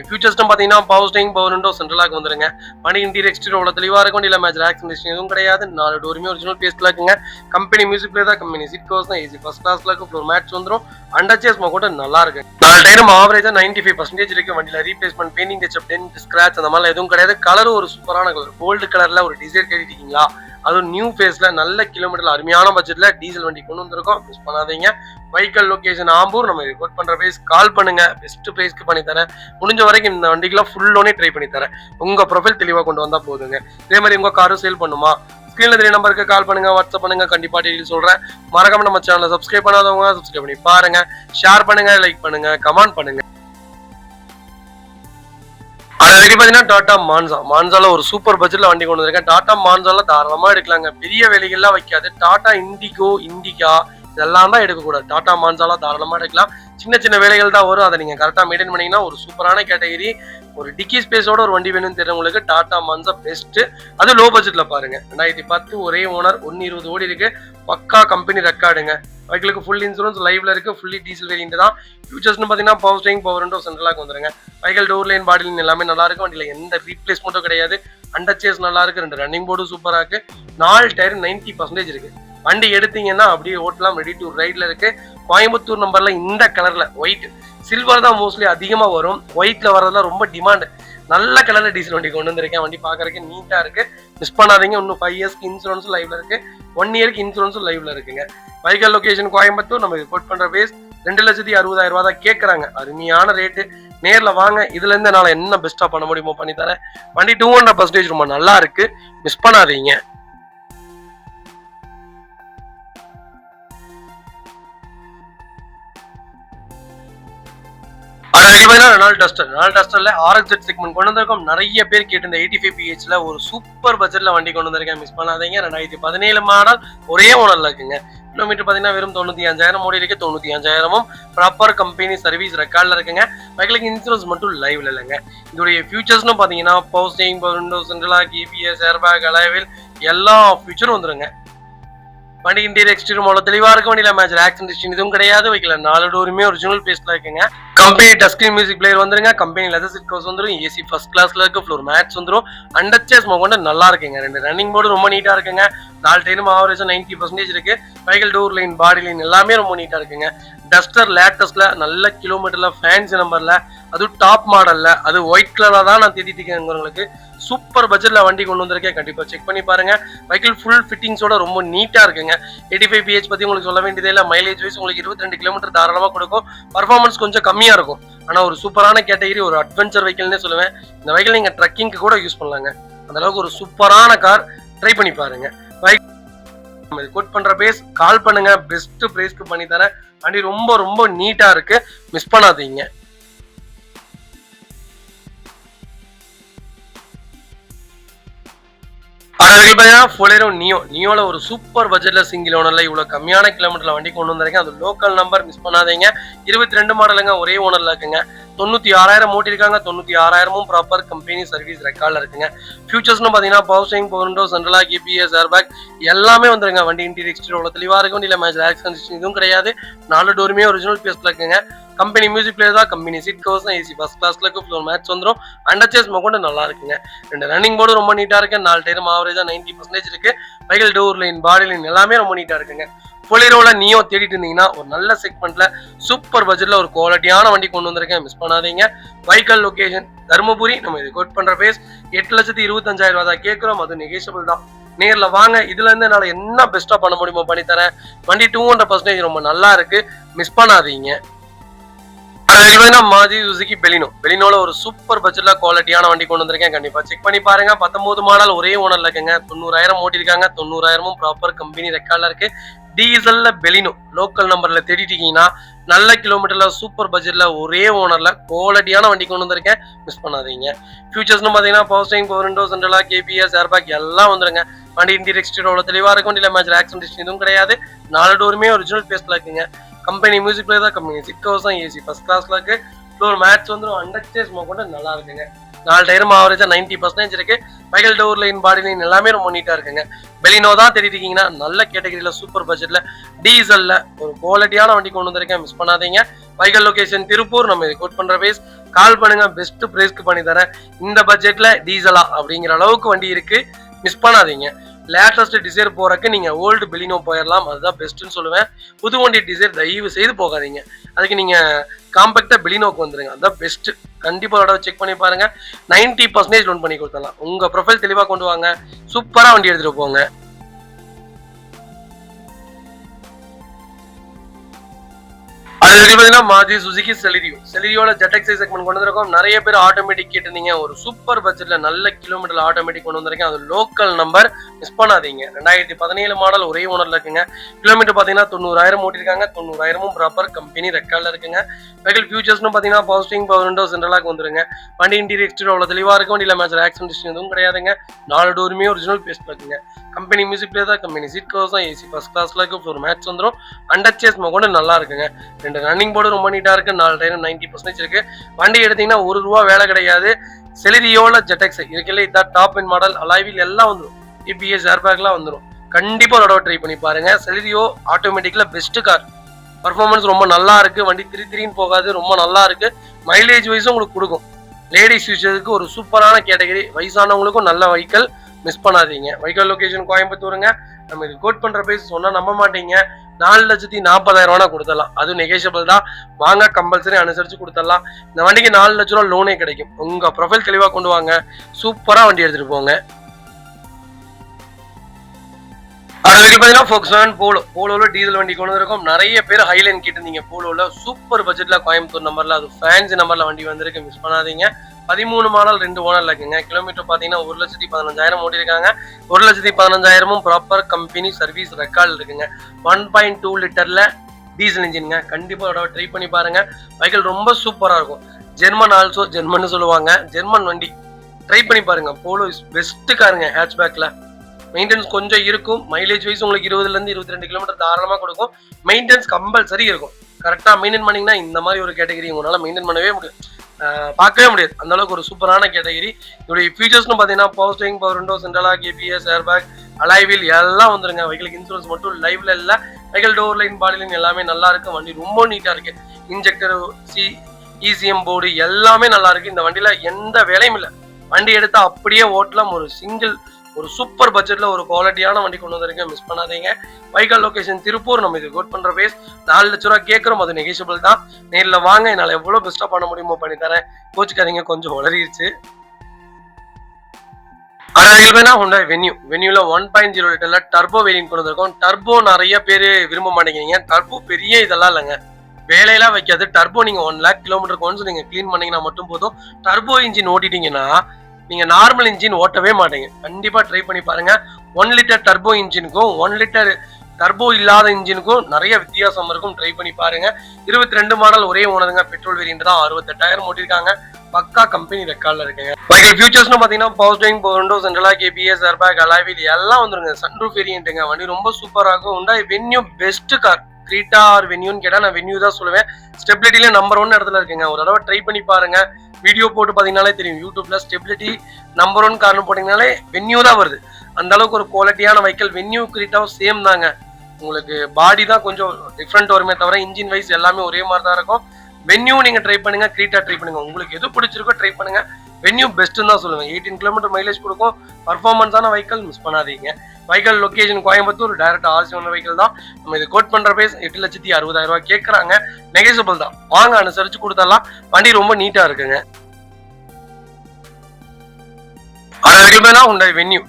ஃபியூச்சர்ஸ்டும் பாத்தீங்கன்னா power steering, power window, central lock வந்துருங்க. வண்டி இன்டீரியர் எக்ஸ்டீரியர் தெளிவா இருக்கும். இல்ல மேஜர் ஆக்சிடென்ட் எதுவும் கிடையாது. 4 டோருமே ஒரிஜினல் பேஸ்ல இருக்குங்க. கம்பெனி மியூசிக் பிளேயர் தான், கம்பெனி சீட் கவர்ஸ் தான், ஏசி ஃபர்ஸ்ட் கிளாஸ்ல இருக்கு, ஃப்ளோர் மேட்ச் வந்துரும், அண்டர் சேஸ் மோக்கொண்டு நல்லா இருக்கு. 4 டயரும் ஆவரேஜா 95% இருக்கு. வண்டியில replacement, painting touch up, dent, scratch அந்த மாதிரி எதுவும் கிடையாது. கலர் ஒரு சூப்பரான கலர், கோல்டு கலர்ல ஒரு டிசைர் கேட்டிருக்கீங்களா, அதுவும் நியூ ஃபேஸ்ல நல்ல கிலோமீட்டர்ல அருமையான பட்ஜெட்ல டீசல் வண்டி கொண்டு வந்திருக்கோம். மிஸ் பண்ணாதீங்க. Vehicle location Ambur. நம்ம கோட் பண்ற பிரைஸ் கால் பண்ணுங்க. பெஸ்ட் பிரைஸ்க்கு பண்ணி தரேன். முடிஞ்ச வரைக்கும் இந்த வண்டிக்கெல்லாம் ஃபுல் லோனே ட்ரை பண்ணி தரேன். உங்க ப்ரொஃபைல் தெளிவா கொண்டு வந்தா போதுங்க. இதே மாதிரி உங்க காரும் சேல் பண்ணுமா, ஸ்கிரீன்ல தெரிய நம்பருக்கு கால் பண்ணுங்க, வாட்ஸ்அப் பண்ணுங்க. கண்டிப்பா டீடைல் சொல்றேன். மறக்காம நம்ம சேனலை சப்ஸ்கிரைப் பண்ணாதவங்க சப்ஸ்கிரைப் பண்ணி பாருங்க. ஷேர் பண்ணுங்க, லைக் பண்ணுங்க, கமெண்ட் பண்ணுங்க. ரெடி பாத்தீங்கன்னா டாடா மான்சால ஒரு சூப்பர் பட்ஜெட்ல வண்டி கொண்டு வந்திருக்கேன். டாடா மான்சால தாராளமா எடுக்கலாங்க. பெரிய வேலைகள்லாம் வைக்காது. டாடா இண்டிகா இதெல்லாம் தான் எடுக்கக்கூடாது. டாடா மான்சால தாராளமா எடுக்கலாம். சின்ன சின்ன வேலைகள் தான் வரும். அதை நீங்க கரெக்டா மெயின்டைன் பண்ணீங்கன்னா ஒரு சூப்பரான கேட்டகரி. ஒரு டிக்கி ஸ்பேஸோட ஒரு வண்டி வேணும்னு தெரிஞ்சவங்களுக்கு டாடா மான்சா பெஸ்ட். அது லோ பட்ஜெட்ல பாருங்க. 2010 ஒரே ஓனர் 120 ஓடி இருக்கு. பக்கா கம்பெனி ரெக்கார்டுங்க. வெஹிக்கிளுக்கு ஃபுல் இன்சூரன்ஸ் லைவ்ல இருக்கு. ஃபுல்லி டீசல் வேரியன்ட் தான். ஃபியூச்சர்ஸ்னு பாத்தீங்கன்னா power steering, power window, central lock வந்துருங்க. Vehicle door line, body line எல்லாமே நல்லா இருக்கு. வண்டியில எந்த ரீப்ளேஸ்மெண்ட்டும் கிடையாது. அண்டர் சேஸ் நல்லா இருக்கு. 2 ரன்னிங் போர்டும் சூப்பரா இருக்கு. 4 டயர் 90% இருக்கு. வண்டி எடுத்தீங்கன்னா அப்படியே ஓட்டலாம். ரெடி டு ரைட்ல இருக்கு. கோயம்புத்தூர் நம்பர்ல இந்த கலர்ல ஒயிட், சில்வர் தான் மோஸ்ட்லி அதிகமா வரும். ஒயிட்ல வரதுலாம் ரொம்ப டிமாண்ட். நல்ல கலர்ல டீசல் வண்டி கொண்டு வந்திருக்கேன். வண்டி பாக்குறதுக்கு நீட்டா இருக்கு. மிஸ் பண்ணாதீங்க. இன்னும் 5 இயர்ஸ்க்கு இன்சூரன்ஸ் லைவ்ல இருக்கு. 1 இயருக்கு இன்சூரன்ஸும் லைவ்ல இருக்குங்க. Vehicle location Coimbatore. நம்ம கோட் பண்ற பேஸ் 2,60,000 ரூபாய் தான் கேட்கறாங்க. அருமையான ரேட்டு. நேர்ல வாங்க. இதுல இருந்து என்னால என்ன பெஸ்டா பண்ண முடியுமோ பண்ணி தரேன். வண்டி 200% ரொம்ப நல்லா இருக்கு. மிஸ் பண்ணாதீங்க. ரெனால்ட் டஸ்டர்ல RXZ செக்மெண்ட் கொண்டு வந்திருக்கோம். நிறைய பேர் கேட்டு இந்த 85 PHல ஒரு சூப்பர் பட்ஜெட்ல வண்டி கொண்டு வந்திருக்கேன். மிஸ் பண்ணாதீங்க. 2017 மாடல் ஒரே ஓனர்ல இருக்குங்க. கிலோமீட்டர் பாத்தீங்கன்னா வெறும் 95,000 ஓடி இருக்கு. 95,000 ப்ராப்பர் கம்பெனி சர்வீஸ் ரெக்கார்ட்ல இருக்குங்க. வெஹிக்கிளுக்கு இன்சூரன்ஸ் மட்டும் லைவ்ல இல்லைங்க. இதோடைய ஃபியூச்சர்ஸ்னு பாத்தீங்கன்னா power steering, power window, central lock, ABS, airbag, alloy எல்லா ஃபியூச்சரும் வந்துருங்க. வண்டி இன்டீரியர் எக்ஸ்டீரியர் மாடல் தெளிவா இருக்கு. வண்டியில மேட்ச் ஆக்சிடென்ட் ஹிஸ்டரி எதுவும் கிடையாது. வைக்கல 4 டோருமே ஒரிஜினல் பேஸ்ட்ல இருக்குங்க. Company touch screen music player வந்துருங்க. கம்பெனி லெதர் சீட் கவர்ஸ் வந்துரும். ஏசி ஃபர்ஸ்ட் கிளாஸ்ல இருக்கு. ஃப்ளோர் மேட்ஸ் வந்துரும். அண்டர் சேஸ் கொண்டு நல்லா இருக்குங்க. 2 ரன்னிங் போர்டு ரொம்ப நீட்டா இருக்குங்க. 4 டைம் ஆவரேஜா 90% இருக்கு. Vehicle door line, body line எல்லாமே ரொம்ப நீட்டா இருக்குங்க. டஸ்டர் லேட்டஸ்ட்ல நல்ல கிலோமீட்டர்ல ஃபேன்சி நம்பர்ல, அது டாப் மாடல்ல, அது ஒயிட் கலரா தான் நான் தேடிட்டு இருக்கேன். உங்களுக்கு சூப்பர் பட்ஜெட்ல வண்டி கொண்டு வந்திருக்கேன். கண்டிப்பா செக் பண்ணி பாருங்க. வெஹிக்கிள் ஃபுல் ஃபிட்டிங்ஸோட ரொம்ப நீட்டா இருக்குங்க. 85 PH பத்தி உங்களுக்கு சொல்ல வேண்டியதே இல்லை. மைலேஜ் வைஸ் உங்களுக்கு 22 கிலோமீட்டர் தாராளமா கொடுக்கும். பர்ஃபார்மன்ஸ் கொஞ்சம் கம்மியா இருக்கும். ஆனா ஒரு சூப்பரான கேட்டகரி, ஒரு அட்வென்ச்சர் வெஹிக்கிள்னே சொல்லுவேன். இந்த வெஹிக்கிள் நீங்க ட்ரக்கிங்க்கு கூட யூஸ் பண்ணலாங்க. அந்த அளவுக்கு ஒரு சூப்பரான கார். ட்ரை பண்ணி பாருங்க. கோட் பண்ற பேஸ் கால் பண்ணுங்க. பெஸ்ட் பிரைஸ்க்கு பண்ணி தரேன். வண்டி ரொம்ப ரொம்ப நீட்டா இருக்கு. மிஸ் பண்ணாதீங்க. நியோல ஒரு சூப்பர் பட்ஜெட்ல சிங்கிள் ஓனர்ல இவ்வளவு கம்மியான கிலோமீட்டர்ல வண்டி கொண்டு வந்திருக்கேன். அது லோக்கல் நம்பர். மிஸ் பண்ணாதீங்க. 22 மாடலுங்க. ஒரே ஓனர்ல இருக்குங்க. 96,000 ஓட்டி இருக்காங்க. 96,000 ப்ராப்பர் கம்பெனி சர்வீஸ் ரெக்கார்ட்ல இருக்குங்க. ஃபியூச்சர்ஸ்னு பாத்தீங்கன்னா power steering, power window, central lock, ABS, airbag எல்லாமே வந்துருங்க. வண்டி இன்டீரியர் எக்ஸ்டீரியர் தெளிவா இருக்கு. வண்டியில மேட்ச் ஆக்சிடென்ட் எதுவும் கிடையாது. 4 டோருமே ஒரிஜினல் பேஸ்ட்ல இருக்குங்க. கம்பெனி மியூசிக் பிளேயர் தான். கம்பெனி சீட் கவர்ஸ் தான். ஏசி ஃபர்ஸ்ட் கிளாஸ்ல இருக்கு. ஃப்ளோர் மேட்ச் வந்துரும். அண்டர் சேஸ் கொண்டு நல்லா இருக்குங்க. 2 ரன்னிங் போர்டு ரொம்ப நீட்டா இருக்கு. 4 டைம் ஆவரேஜா 90% இருக்கு. Vehicle door line, body line எல்லாமே ரொம்ப நீட்டா இருக்குங்க. பொலிரோல நியோ தேடிட்டு இருந்தீங்கன்னா ஒரு நல்ல செக்மெண்ட்ல சூப்பர் பட்ஜெட்ல ஒரு குவாலிட்டியான வண்டி கொண்டு வந்திருக்கேன். மிஸ் பண்ணாதீங்க. Vehicle location Dharmapuri. நம்ம இது கோட் பண்ற பேஸ் 8,25,000 ரூபாய் தான் கேட்கிறோம். அது நெகோஷியபிள் தான். நேர்ல வாங்க. இதுல இருந்து என்னால என்ன பெஸ்டா பண்ண முடியுமோ பண்ணி தரேன். வண்டி 200% ரொம்ப நல்லா இருக்கு. மிஸ் பண்ணாதீங்க. மாருதி சுசுகி பெலினோல ஒரு சூப்பர் பட்ஜெட்ல குவாலிட்டியான வண்டி கொண்டு வந்திருக்கேன். கண்டிப்பா செக் பண்ணி பாருங்க. 19 மாடல் ஒரே ஓனர்ல இருக்குங்க. 90,000 ஓட்டி இருக்காங்க. 90,000 ப்ராப்பர் கம்பெனி ரெக்கார்ட்ல இருக்கு. டீசல்ல பெலினோ லோக்கல் நம்பர்ல தேடிட்டீங்கன்னா நல்ல கிலோமீட்டர்ல சூப்பர் பட்ஜெட்ல ஒரே ஓனர்ல குவாலிட்டியான வண்டி கொண்டு வந்திருக்கேன். மிஸ் பண்ணாதீங்க. ஃபியூச்சர்ஸ்னு பாத்தீங்கன்னா power steering, power window, central lock, ABS, airbag எல்லாம் வந்துருங்க. வண்டி இன்டீரியர் எக்ஸ்டீரியர் தெளிவா இருக்கும். வண்டியில மேட்ச் ஆக்சிடென்ட் எதுவும் கிடையாது. 4 டோருமே ஒரிஜினல் பேஸ்ட்ல இருக்குங்க. கம்பெனி மியூசிக் பிளேயர் தான். கம்பெனி சீட் கவர்ஸ் தான். ஏசி ஃபர்ஸ்ட் கிளாஸ்ல இருக்கு. ஃப்ளோர் மேட்ச் வந்துரும். அண்டர் சேஸ் கொண்டு நல்லா இருக்குங்க. 4 டைம் ஆவரேஜா 90% இருக்கு. Vehicle door line, body line எல்லாமே ரொம்ப நீட்டா இருக்குங்க. பெலினோ தான் தெரிவிக்கீங்கன்னா நல்ல கேட்டகரியில சூப்பர் பட்ஜெட்ல டீசல்ல ஒரு குவாலிட்டியான வண்டி கொண்டு வந்திருக்கேன். மிஸ் பண்ணாதீங்க. Vehicle location Tiruppur. நம்ம கோட் பண்ற பேஸ் கால் பண்ணுங்க. பெஸ்ட் பிரைஸ்க்கு பண்ணி தரேன். இந்த பட்ஜெட்ல டீசலா அப்படிங்கிற அளவுக்கு வண்டி இருக்கு. மிஸ் பண்ணாதீங்க. லேட்டஸ்ட் டிசைர் போறக்கு நீங்க ஓல்டு பெலினோ போயிடலாம். அதுதான் பெஸ்ட்னு சொல்லுவேன். புது வண்டி டிசைர் தயவு செய்து போகாதீங்க. அதுக்கு நீங்க காம்பேக்டா பெலினோக்கு வந்துருங்க. அதுதான் பெஸ்ட். கண்டிப்பா ஒரு செக் பண்ணி பாருங்க. 90% லோன் பண்ணி கொடுத்தலாம். உங்க ப்ரொஃபைல் தெளிவா கொண்டு வாங்க. சூப்பரா வண்டி எடுத்துட்டு போங்க. மாருதி சுசுகி செலிரியோல ஜெட்எக்ஸை செக்மெண்ட் கொண்டு வந்திருக்கோம். நிறைய பேர் ஆட்டோமேட்டிக் கேட்டிருந்தீங்க. ஒரு சூப்பர் பட்ஜெட்ல நல்ல கிலோமீட்டர் ஆட்டோமேட்டிக் கொண்டு வந்திருக்கேன். அது லோக்கல் நம்பர், மிஸ் பண்ணாதீங்க. 2017 மாடல், ஒரே ஓனர்ல இருக்குங்க. கிலோமீட்டர் பாத்தீங்கன்னா 90,000 ஓட்டிருக்காங்க. 90,000 ப்ராப்பர் கம்பெனி ரெக்கார்ட்ல இருக்குங்க. வெஹிக்கிள் ஃபியூச்சர்ஸ்னு பாத்தீங்கன்னா power steering, power window, central lock வந்துருங்க. வண்டி இன்டீரியர் எக்ஸ்டீரியர் அவ்வளவு தெளிவா இருக்கும். வண்டியில மேட்ச் ஆக்சிடென்ட் எதுவும் கிடையாதுங்க. 4 டோருமே ஒரிஜினல் பேஸ்ட் இருக்குங்க. கம்பெனி மியூசிக் பிளேயர் தான், கம்பெனி சீட் கவர்ஸ் தான், ஏசி ஃபர்ஸ்ட் கிளாஸ்ல இருக்கு. ஒரு மேட்ச் வந்துடும். அண்டர்சேஸ் கொண்டு நல்லா இருக்குங்க. 2 ரன்னிங் போர்டு ரொம்ப நீட்டா இருக்கு. 4 டயர் 90% இருக்கு. வண்டி எடுத்தீங்கன்னா ₹1 வேலை கிடையாது. செலிரியோல ஜெட்எக்ஸ் இதுக்கெல்லாம் இதான் டாப் எண்ட் மாடல். அலாய்வில் எல்லாம் வந்துடும். EPS ஏர்பேக்லாம் வந்துடும். கண்டிப்பா ஒரு தடவை ட்ரை பண்ணி பாருங்க. செலிரியோ ஆட்டோமேட்டிக்ல பெஸ்ட் கார். பர்ஃபார்மன்ஸ் ரொம்ப நல்லா இருக்கு. வண்டி திரின்னு போகாது, ரொம்ப நல்லா இருக்கு. மைலேஜ் வைஸும் உங்களுக்கு கொடுக்கும். லேடிஸ் யூசருக்கு ஒரு சூப்பரான கேட்டகரி. வயசானவங்களுக்கும் நல்ல வெஹிக்கல், மிஸ் பண்ணாதீங்க. வெஹிக்கல் லொகேஷன் கோயம்புத்தூருங்க. நம்ம இது கோட் பண்ற பிரைஸ் சொன்னா நம்ப மாட்டீங்க. 4,40,000 கொடுத்துடலாம். அது நெகோஷியபிள் தான். வாங்க, கம்பல்சரி அனுசரிச்சு கொடுத்துடலாம். இந்த வண்டிக்கு 4 லட்ச ரூபா லோனே கிடைக்கும். உங்க ப்ரொஃபைல் தெளிவா கொண்டு வாங்க. சூப்பரா வண்டி எடுத்துட்டு போங்க. போலோல டீசல் வண்டி கொண்டு வந்திருக்கோம். நிறைய பேர் ஹைலைன் கேட்டிருந்தீங்க. போலோல சூப்பர் பட்ஜெட்ல கோயம்புத்தூர் நம்பர்ல, அது ஃபேன்சி நம்பர்ல வண்டி வந்திருக்கு, மிஸ் பண்ணாதீங்க. 13 மாடல், 2 ஓனர்ல இருக்குங்க. கிலோமீட்டர் பாத்தீங்கன்னா 1,15,000 ஓட்டிருக்காங்க. 1,15,000 ப்ராப்பர் கம்பெனி சர்வீஸ் ரெக்கார்ட் இருக்குங்க. 1.2 லிட்டர்ல டீசல் இன்ஜின்ங்க. கண்டிப்பா ட்ரை பண்ணி பாருங்க. வெஹிக்கிள் ரொம்ப சூப்பரா இருக்கும். ஜெர்மன் ஆல்சோ, ஜெர்மன் சொல்லுவாங்க. ஜெர்மன் வண்டி ட்ரை பண்ணி பாருங்க. போலோ இஸ் பெஸ்ட் காருங்க. ஹேட்ச்பேக்ல மெயின்டெனன்ஸ் கொஞ்சம் இருக்கும். மைலேஜ் வைஸ் உங்களுக்கு 20ல இருந்து 22 கிலோமீட்டர் தாராளமா கொடுக்கும். மெயின்டெனன்ஸ் கம்பல்சரி இருக்கும். கரெக்டா மெயின்டைன் பண்ணீங்கன்னா இந்த மாதிரி ஒரு கேட்டகரி உங்களால மெயின்டைன் பண்ணவே முடியும், பார்க்கவே முடியாது. அந்த அளவுக்கு ஒரு சூப்பரான கேட்டகரி. இதோடைய ஃபீச்சர்ஸ்னு பாத்தீங்கன்னா power steering, power window, central lock, EPS, airbag, alloy wheel எல்லாம் வந்துருங்க. வெஹிக்கிளுக்கு இன்சூரன்ஸ் மட்டும் லைவ்ல இல்ல. Vehicle door line, body line எல்லாமே நல்லா இருக்கு. வண்டி ரொம்ப நீட்டா இருக்கு. இன்ஜெக்டர், ECM போர்டு எல்லாமே நல்லா இருக்கு. இந்த வண்டியில எந்த வேலையும் இல்லை. வண்டி எடுத்தா அப்படியே ஓட்டலாம். ஒரு சூப்பர் பட்ஜெட்ல ஒரு குவாலிட்டியான வண்டி கொண்டு வந்திருக்கேன், மிஸ் பண்ணாதீங்க. Vehicle location Tiruppur. நம்ம இது கோட் பண்ற பேஸ் 4 லட்ச ரூபா கேட்கறோம். அது நெகோஷியபிள் தான். நேர்ல வாங்க, என்னால எவ்வளவு பெஸ்டா பண்ண முடியுமோ பண்ணி தரேன். கோச்சுக்காதீங்க, கொஞ்சம் வளரிடுச்சு. வென்யூல 1.0 லிட்டர்ல டர்போ வேரியன்ட் கொண்டு வந்திருக்கோம். டர்போ நிறைய பேரு விரும்ப மாட்டேங்கிறீங்க. டர்போ பெரிய இதெல்லாம் இல்லைங்க, வேலையெல்லாம் வைக்காது. டர்போ நீங்க 1 லேக் கிலோமீட்டருக்கு ஒன்ஸ் நீங்க கிளீன் பண்ணீங்கன்னா மட்டும் போதும். டர்போ இன்ஜின் ஓட்டிட்டீங்கன்னா நீங்க நார்மல் இன்ஜின் ஓட்டவே மாட்டீங்க. கண்டிப்பா ட்ரை பண்ணி பாருங்க. 1 லிட்டர் டர்போ இன்ஜினுக்கும் 1 லிட்டர் டர்போ இல்லாத இன்ஜினுக்கும் நிறைய வித்தியாசம் இருக்கும். ட்ரை பண்ணி பாருங்க. 22 மாடல், ஒரே ஓனருங்க. பெட்ரோல் வேரியன்ட் தான். 68,000 ஓட்டிருக்காங்க. பக்கா கம்பெனி ரெக்கார்ட்ல இருக்குங்க. வெஹிக்கிள் ஃபியூச்சர்ஸ்னு பாத்தீங்கன்னா power steering, power window, central lock, EPS, airbag, alloy wheel எல்லாம் வந்துருங்க. சன்ரூஃப் வேரியன்ட்டுங்க. வண்டி ரொம்ப சூப்பரா இருக்கும். Hyundai Venue best car. Creta or வென்யூன்னு கேட்டா நான் வென்யூ தான் சொல்லுவேன். ஸ்டெபிலிட்டில நம்பர் 1 இடத்துல இருக்குங்க. ஒரு தடவை ட்ரை பண்ணி பாருங்க. வீடியோ போட்டு பாத்தீங்கன்னாலே தெரியும். யூடியூப்ல ஸ்டெபிலிட்டி நம்பர் 1 கார்னு போட்டீங்கனாலே வென்யூ தான் வருது. அந்த அளவுக்கு ஒரு குவாலிட்டியான வெஹிக்கிள். வென்யூ கிரீட்டாவும் சேம் தாங்க. உங்களுக்கு பாடி தான் கொஞ்சம் டிஃப்ரெண்ட் வருமே தவிர இன்ஜின் வைஸ் எல்லாமே ஒரே மாதிரி தான் இருக்கும். வென்யூ நீங்க ட்ரை பண்ணுங்க, கிரீட்டா ட்ரை பண்ணுங்க. உங்களுக்கு எது பிடிச்சிருக்கோ ட்ரை பண்ணுங்க. வென்யூ பெஸ்ட்னு தான் சொல்லுவேன். 18 கிலோமீட்டர் மைலேஜ் கொடுக்கும். பர்ஃபார்மன்ஸான வெஹிக்கிள், மிஸ் பண்ணாதீங்க. Vehicle location Coimbatore. Direct RC one vehicle தான். நம்ம இது கோட் பண்ற பிரைஸ் 8,60,000 கேட்கறாங்க. நெகோஷியபிள் தான். வாங்க, அனுசரிச்சு கொடுத்துடலாம். வண்டி ரொம்ப நீட்டா இருக்குங்க.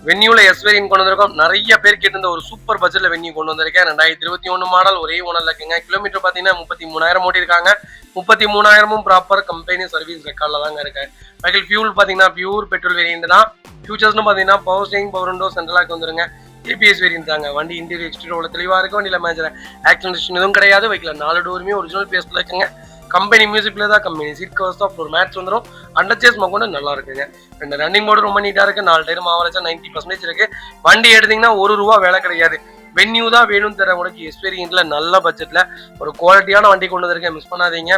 வென்யூல எஸ் வேரியன்ட் கொண்டு வந்திருக்கோம். நிறைய பேர் கேட்டிருந்த ஒரு சூப்பர் பட்ஜெட்ல வென்யூ கொண்டு வந்திருக்கேன். 2021 மாடல், ஒரே ஓனர்ல இருக்குங்க. கிலோமீட்டர் பாத்தீங்கன்னா 33,000 ஓட்டிருக்காங்க. 33,000 ப்ராப்பர் கம்பெனி சர்வீஸ் ரெக்கார்ட்ல தாங்க இருக்கு. வெஹிக்கிள் ஃபியூல் பாத்தீங்கன்னா பியூர் பெட்ரோல் வேரியன்ட் தான். ஃபியூச்சர்ஸ்னு பாத்தீங்கன்னா power steering, power window, central lock வந்துருங்க. EPS வேரியன்ட் தாங்க. வண்டி இன்டீரியர் எக்ஸ்டீரியர் தெளிவா இருக்கு. வண்டியில மேஜர் ஆக்சிடென்ட் எதுவும் கிடையாது. வெஹிக்கிள் 4 டோருமே ஒரிஜினல் பேஸ்ட்ல இருக்குங்க. கம்பெனி மியூசிக் பிளேயர் தான், கம்பெனி சீட் கவர்ஸ் தான். ஒரு மேட்ச் வந்துடும். அண்டர்சேஸ் கொண்டு நல்லா இருக்குங்க. 2 ரன்னிங் போர்டு ரொம்ப நீட்டா இருக்கு. 4 டயர் ஆவரேஜா 90% இருக்கு. வண்டி எடுத்தீங்கன்னா ₹1 வேலை கிடையாது. வென்யூ தான் வேணும் தர உங்களுக்கு. எஸ் வேரியன்ட்ல நல்ல பட்ஜெட்ல ஒரு குவாலிட்டியான வண்டி கொண்டு வந்திருக்கேன், மிஸ் பண்ணாதீங்க.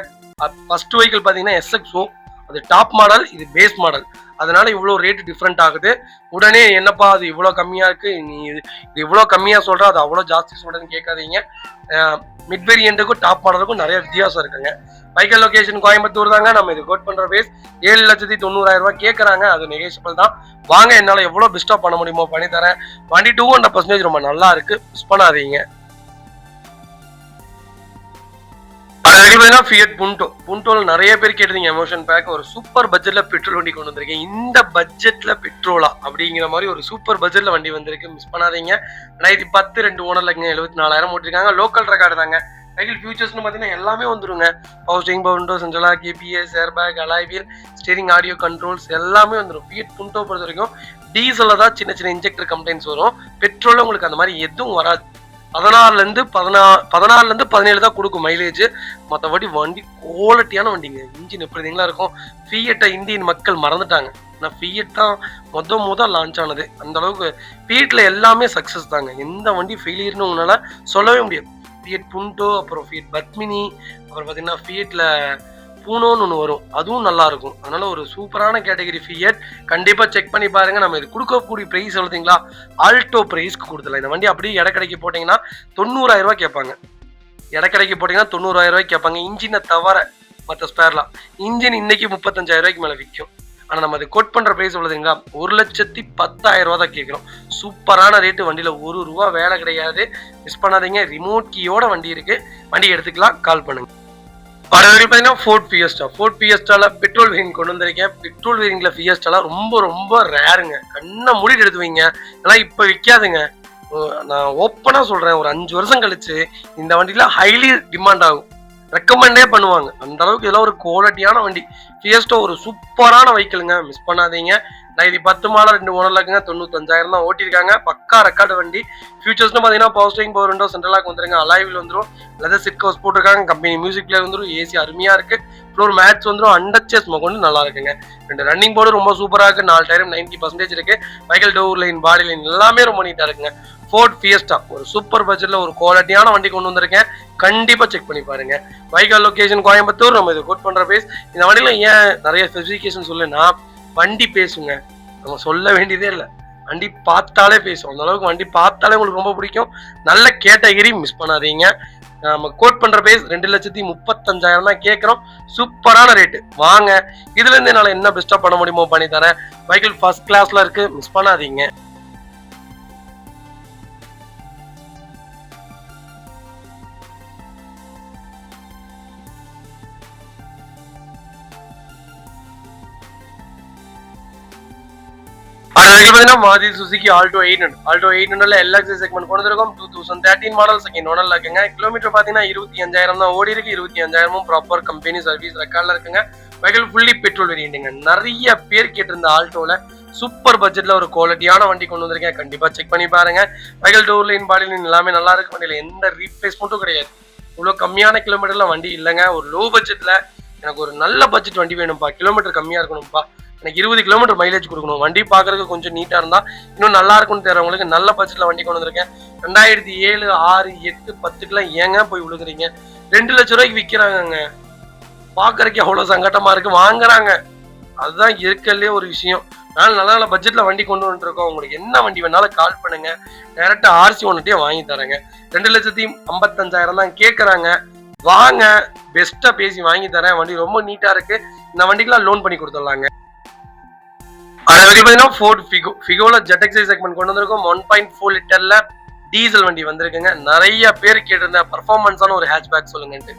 ஃபர்ஸ்ட் வெஹிக்கிள் பாத்தீங்கன்னா SXO. அது டாப் மாடல், இது பேஸ் மாடல். அதனால இவ்வளவு ரேட் டிஃப்ரெண்ட் ஆகுது. உடனே என்னப்பா அது இவ்வளவு கம்மியா இருக்கு, நீ இது இவ்வளவு கம்மியா சொல்ற, அது அவ்வளவு ஜாஸ்தி சொல்றேன்னு கேட்காதீங்க. மிட் வேரியன்ட்டுக்கும் டாப் மாடலுக்கும் நிறைய வித்தியாசம் இருக்குங்க. வெஹிக்கிள் லொகேஷன் கோயம்புத்தூர் தாங்க. நம்ம இது கோட் பண்ற பேஸ் 7,90,000 கேட்கறாங்க. அது நெகோஷியபிள் தான். வாங்க, என்னால எவ்வளவு பெஸ்டா பண்ண முடியுமோ பண்ணி தரேன். வண்டி 200% ரொம்ப நல்லா இருக்கு, மிஸ் பண்ணாதீங்க. ஃபியட் புண்டோல நிறைய பேர் கேட்டீங்க. எமோஷன் பேக் ஒரு சூப்பர் பட்ஜெட்ல பெட்ரோல் வண்டி கொண்டு வந்திருக்கேன். இந்த பட்ஜெட்ல பெட்ரோலா அப்படிங்கிற மாதிரி ஒரு சூப்பர் பட்ஜெட்ல வண்டி வந்திருக்கு, மிஸ் பண்ணாதீங்க. 2010 2 ஓனர்ல 74,000 ஓட்டிருக்காங்க. லோக்கல் ரெக்கார்டு தாங்க. வெஹிக்கிள் ஃபியூச்சர்ஸ்னு பார்த்தீங்கன்னா எல்லாமே வந்துருங்க. Power steering, power window, central lock, ABS, airbag, alloy wheel, steering, audio controls எல்லாமே வந்துடும். ஃபியட் புண்டோ பொறுத்த வரைக்கும் டீசலில் தான் சின்ன சின்ன இன்ஜெக்டர் கம்ப்ளைண்ட்ஸ் வரும். பெட்ரோலில் உங்களுக்கு அந்த மாதிரி எதுவும் வராது. 16 17 தான் கொடுக்கும் மைலேஜ். மற்றபடி வண்டி குவாலிட்டியான வண்டிங்க. இன்ஜின் எப்படி இருந்தீங்களா இருக்கும். ஃபியட்டை இந்தியன் மக்கள் மறந்துட்டாங்க. ஆனால் ஃபியட் தான் முதல் லான்ச் ஆனது. அந்த அளவுக்கு ஃபியட்ல எல்லாமே சக்ஸஸ் தாங்க. எந்த வண்டி ஃபெயிலியர்னு உங்களால சொல்லவே முடியாது. ஃபியட் புண்டோ, அப்புறம் ஃபியட் பத்மினி, அப்புறம் பார்த்தீங்கன்னா ஃபியட்ல பூனோன்னு ஒன்று வரும், அதுவும் நல்லா இருக்கும். அதனால ஒரு சூப்பரான கேட்டகரி ஃபியட். கண்டிப்பாக செக் பண்ணி பாருங்க. நம்ம இது கொடுக்கக்கூடிய ப்ரைஸ் எழுதிங்களா, ஆல்டோ ப்ரைஸ்க்கு கொடுத்துல. இந்த வண்டி அப்படியே இடக்கடைக்கு போட்டிங்கன்னா 90,000 ரூபாய் கேட்பாங்க. இடக்கடைக்கு போட்டிங்கன்னா 90,000 ரூபாய்க்கு கேட்பாங்க. இன்ஜினை தவிர மற்ற ஸ்பேர்லாம். இன்ஜின் இன்னைக்கு 35,000 ரூபாய்க்கு மேலே விற்கும். ஆனால் நம்ம அது கோட் பண்ணுற ப்ரைஸ் எழுதுங்களா, 1,10,000 ரூபா தான் கேட்குறோம். சூப்பரான ரேட்டு. வண்டியில் ₹1 வேலை கிடையாது. மிஸ் பண்ணாதீங்க. ரிமோட் கீயோட வண்டி இருக்கு. வண்டி எடுத்துக்கலாம். கால் பண்ணுங்க. பார்த்தீங்கன்னா ஃபோர்ட் ஃபியஸ்டால பெட்ரோல் வேரியன்ட் கொண்டு வந்திருக்கேன். பெட்ரோல் வேரியன்ட்ல ஃபியஸ்டால ரொம்ப ரேருங்க. கண்ணை மூடிட்டு எடுத்து வைங்க. ஏன்னா இப்போ விற்காதுங்க. நான் ஓப்பனா சொல்றேன், ஒரு 5 வருஷம் கழிச்சு இந்த வண்டியில ஹைலி டிமாண்ட் ஆகும். ரெக்கமெண்டே பண்ணுவாங்க. அந்த அளவுக்கு இதெல்லாம் ஒரு குவாலிட்டியான வண்டி. ஃபியஸ்டோ ஒரு சூப்பரான வெஹிக்கிளுங்க. மிஸ் பண்ணாதீங்க. நான் இது 10 மாடல் 2 ஓனர்ல இருக்குங்க. 95,000 தான் ஓட்டிருக்காங்க. பக்கா ரெக்கார்டு வண்டி. ஃபியூச்சர்ஸ்னு பார்த்தீங்கன்னா power steering, power window, central lock வந்துருங்க. அலாய் வீல் வந்துடும். லெதர் சீட் கவர்ஸ் போட்டிருக்காங்க. கம்பெனி மியூசிக் பிளேயர் வந்துடும். ஏசி அருமையா இருக்கு. ஃப்ளோர் மேட்ச் வந்துடும். அண்டர்ச்சேஸ் கொண்டு நல்லா இருக்குங்க. 2 ரன்னிங் போர்டு ரொம்ப சூப்பரா இருக்கு. 4 டயரும் 90% இருக்கு. Vehicle door line, body line எல்லாமே ரொம்ப நீட்டா இருக்குங்க. ஃபோர்ட் ஃபியஸ்டா ஒரு சூப்பர் பட்ஜெட்ல ஒரு குவாலிட்டியான வண்டி கொண்டு வந்திருக்கேன். கண்டிப்பா செக் பண்ணி பாருங்க. Vehicle location Coimbatore. நம்ம இது கோட் பண்ற பேஸ். இந்த வண்டியில ஏன் நிறைய ஸ்பெசிஃபிகேஷன் சொல்லுன்னா, வண்டி பேசுங்க. நம்ம சொல்ல வேண்டியதே இல்லை. வண்டி பார்த்தாலே பேசும். அந்த அளவுக்கு வண்டி பார்த்தாலே உங்களுக்கு ரொம்ப பிடிக்கும். நல்ல கேட்டகரி. மிஸ் பண்ணாதீங்க. நம்ம கோட் பண்ற பேஸ் 2,35,000 தான் கேட்கிறோம். சூப்பரான ரேட்டு. வாங்க, இதுல இருந்து என்னால என்ன பெஸ்டா பண்ண முடியுமோ பண்ணி தரேன். வெஹிக்கிள் ஃபர்ஸ்ட் கிளாஸ்ல இருக்கு. மிஸ் பண்ணாதீங்க. Maruti Suzuki Alto 800 LX segment கொண்டு வந்திருக்கோம். 2013 மாடல், செகண்ட் ஓனர்ல இருக்குங்க. கிலோமீட்டர் பாத்தீங்கன்னா 25,000 தான் ஓடி இருக்கு. 25,000 ப்ராப்பர் கம்பெனி சர்வீஸ் ரெக்கார்ட்ல இருக்குங்க. வெஹிக்கிள் ஃபுல்லி பெட்ரோல் வேரியன்ட்டுங்க. நிறைய பேர் கேட்டிருந்த ஆல்டோல சூப்பர் பட்ஜெட்ல ஒரு குவாலிட்டியான வண்டி கொண்டு வந்திருக்கேன். கண்டிப்பா செக் பண்ணி பாருங்க. Vehicle door line, body line எல்லாமே நல்லா இருக்கு. வண்டியில எந்த ரீப்ளேஸ்மெண்ட்டும் கிடையாது. இவ்வளவு கம்மியான கிலோமீட்டர்ல வண்டி இல்லைங்க. ஒரு லோ பட்ஜெட்ல எனக்கு ஒரு நல்ல பட்ஜெட் வண்டி வேணும்ப்பா, கிலோமீட்டர் கம்மியா இருக்கணும்ப்பா, எனக்கு 20 கிலோமீட்டர் மைலேஜ் கொடுக்கணும், வண்டி பாக்குறதுக்கு கொஞ்சம் நீட்டா இருந்தா இன்னும் நல்லா இருக்கும்னு தெரிறவங்களுக்கு நல்ல பட்ஜெட்ல வண்டி கொண்டு வந்திருக்கேன். 2007, 6, 8, 10க்குலாம் ஏங்க போய் விழுகுறீங்க? 2 லட்சம் ரூபாய்க்கு விற்கிறாங்க. பாக்குறதுக்கு அவ்வளவு சங்கட்டமா இருக்கு. வாங்குறாங்க. அதுதான் இருக்கலே ஒரு விஷயம். அதனால நல்ல நல்ல பட்ஜெட்ல வண்டி கொண்டு வந்துருக்கோம். உங்களுக்கு என்ன வண்டி வேணாலும் கால் பண்ணுங்க. டைரக்டா ஆர்சி ஒன்னுட்டே வாங்கி தரேங்க. 2,55,000 தான் கேட்கறாங்க. வாங்க, பெஸ்டா பேசி வாங்கி தரேன். வண்டி ரொம்ப நீட்டா இருக்கு. இந்த வண்டிக்கெல்லாம் லோன் பண்ணி கொடுத்துடலாங்க. ஃபோர்ட் ஃபிகோல ZXi செக்மெண்ட் கொண்டு வந்திருக்கோம். 1.4 லிட்டர்ல டீசல் வண்டி வந்திருக்குங்க. நிறைய பேர் கேட்டிருந்த பர்ஃபார்மன்ஸான ஒரு ஹேட்ச்பேக் சொல்லுங்கன்ட்டு.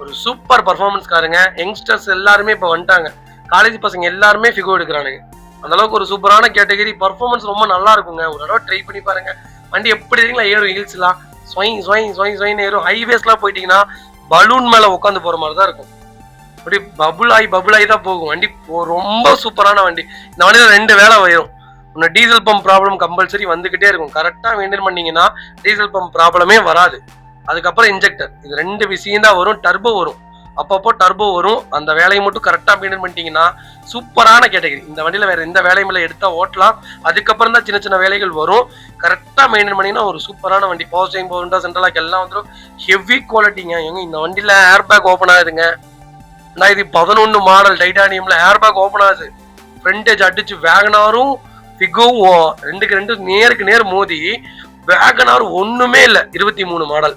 ஒரு சூப்பர் பர்ஃபார்மன்ஸ் காருங்க. யங்ஸ்டர்ஸ் எல்லாருமே இப்போ வந்துட்டாங்க. காலேஜ் பசங்க எல்லாருமே ஃபிகோ எடுக்கிறானுங்க. அந்த அளவுக்கு ஒரு சூப்பரான கேட்டகரி. பர்ஃபார்மன்ஸ் ரொம்ப நல்லா இருக்குங்க. ஒரு தடவை ட்ரை பண்ணி பாருங்க. வண்டி எப்படி இருக்கீங்களா, ஏறும் ஹில்ஸ்லாம் ஸ்வைன் ஏறும். ஹைவேஸ்லாம் போயிட்டீங்கன்னா பலூன் மேல உட்காந்து போற மாதிரி தான் இருக்கும். அப்படி பபுள் ஆகி தான் போகும் வண்டி. ரொம்ப சூப்பரான வண்டி. இந்த வண்டியில 2 வேலை வரும். ஒன்று டீசல் பம்ப் ப்ராப்ளம் கம்பல்சரி வந்துகிட்டே இருக்கும். கரெக்டா மெயின்டைன் பண்ணீங்கன்னா டீசல் பம்ப் ப்ராப்ளமே வராது. அதுக்கப்புறம் இன்ஜெக்டர், இது 2 விஷயம் தான் வரும். டர்போ வரும், அப்பப்போ டர்போ வரும். அந்த வேலையை மட்டும் கரெக்டா மெயின்டைன் பண்ணிட்டீங்கன்னா சூப்பரான கேட்டகரி. இந்த வண்டியில வேற எந்த வேலையும் இல்லை, எடுத்தா ஓட்டலாம். அதுக்கப்புறம் தான் சின்ன சின்ன வேலைகள் வரும். கரெக்டா மெயின்டைன் பண்ணீங்கன்னா ஒரு சூப்பரான வண்டி. Power steering, power window, central lock எல்லாம் வந்துடும். ஹெவி குவாலிட்டிங்க. எங்க இந்த வண்டியில ஏர் பேக் ஓப்பன் ஆகுதுங்க. 2011 மாடல் டைட்டானியம்ல ஏர் பேக் ஓப்பன் ஆகுது. ஃப்ரண்டேஜ் அடிச்சு வேகனாரும் ஃபிகோவும் 2 நேருக்கு நேர் மோதி வேகனார் ஒண்ணுமே இல்லை. 23 மாடல்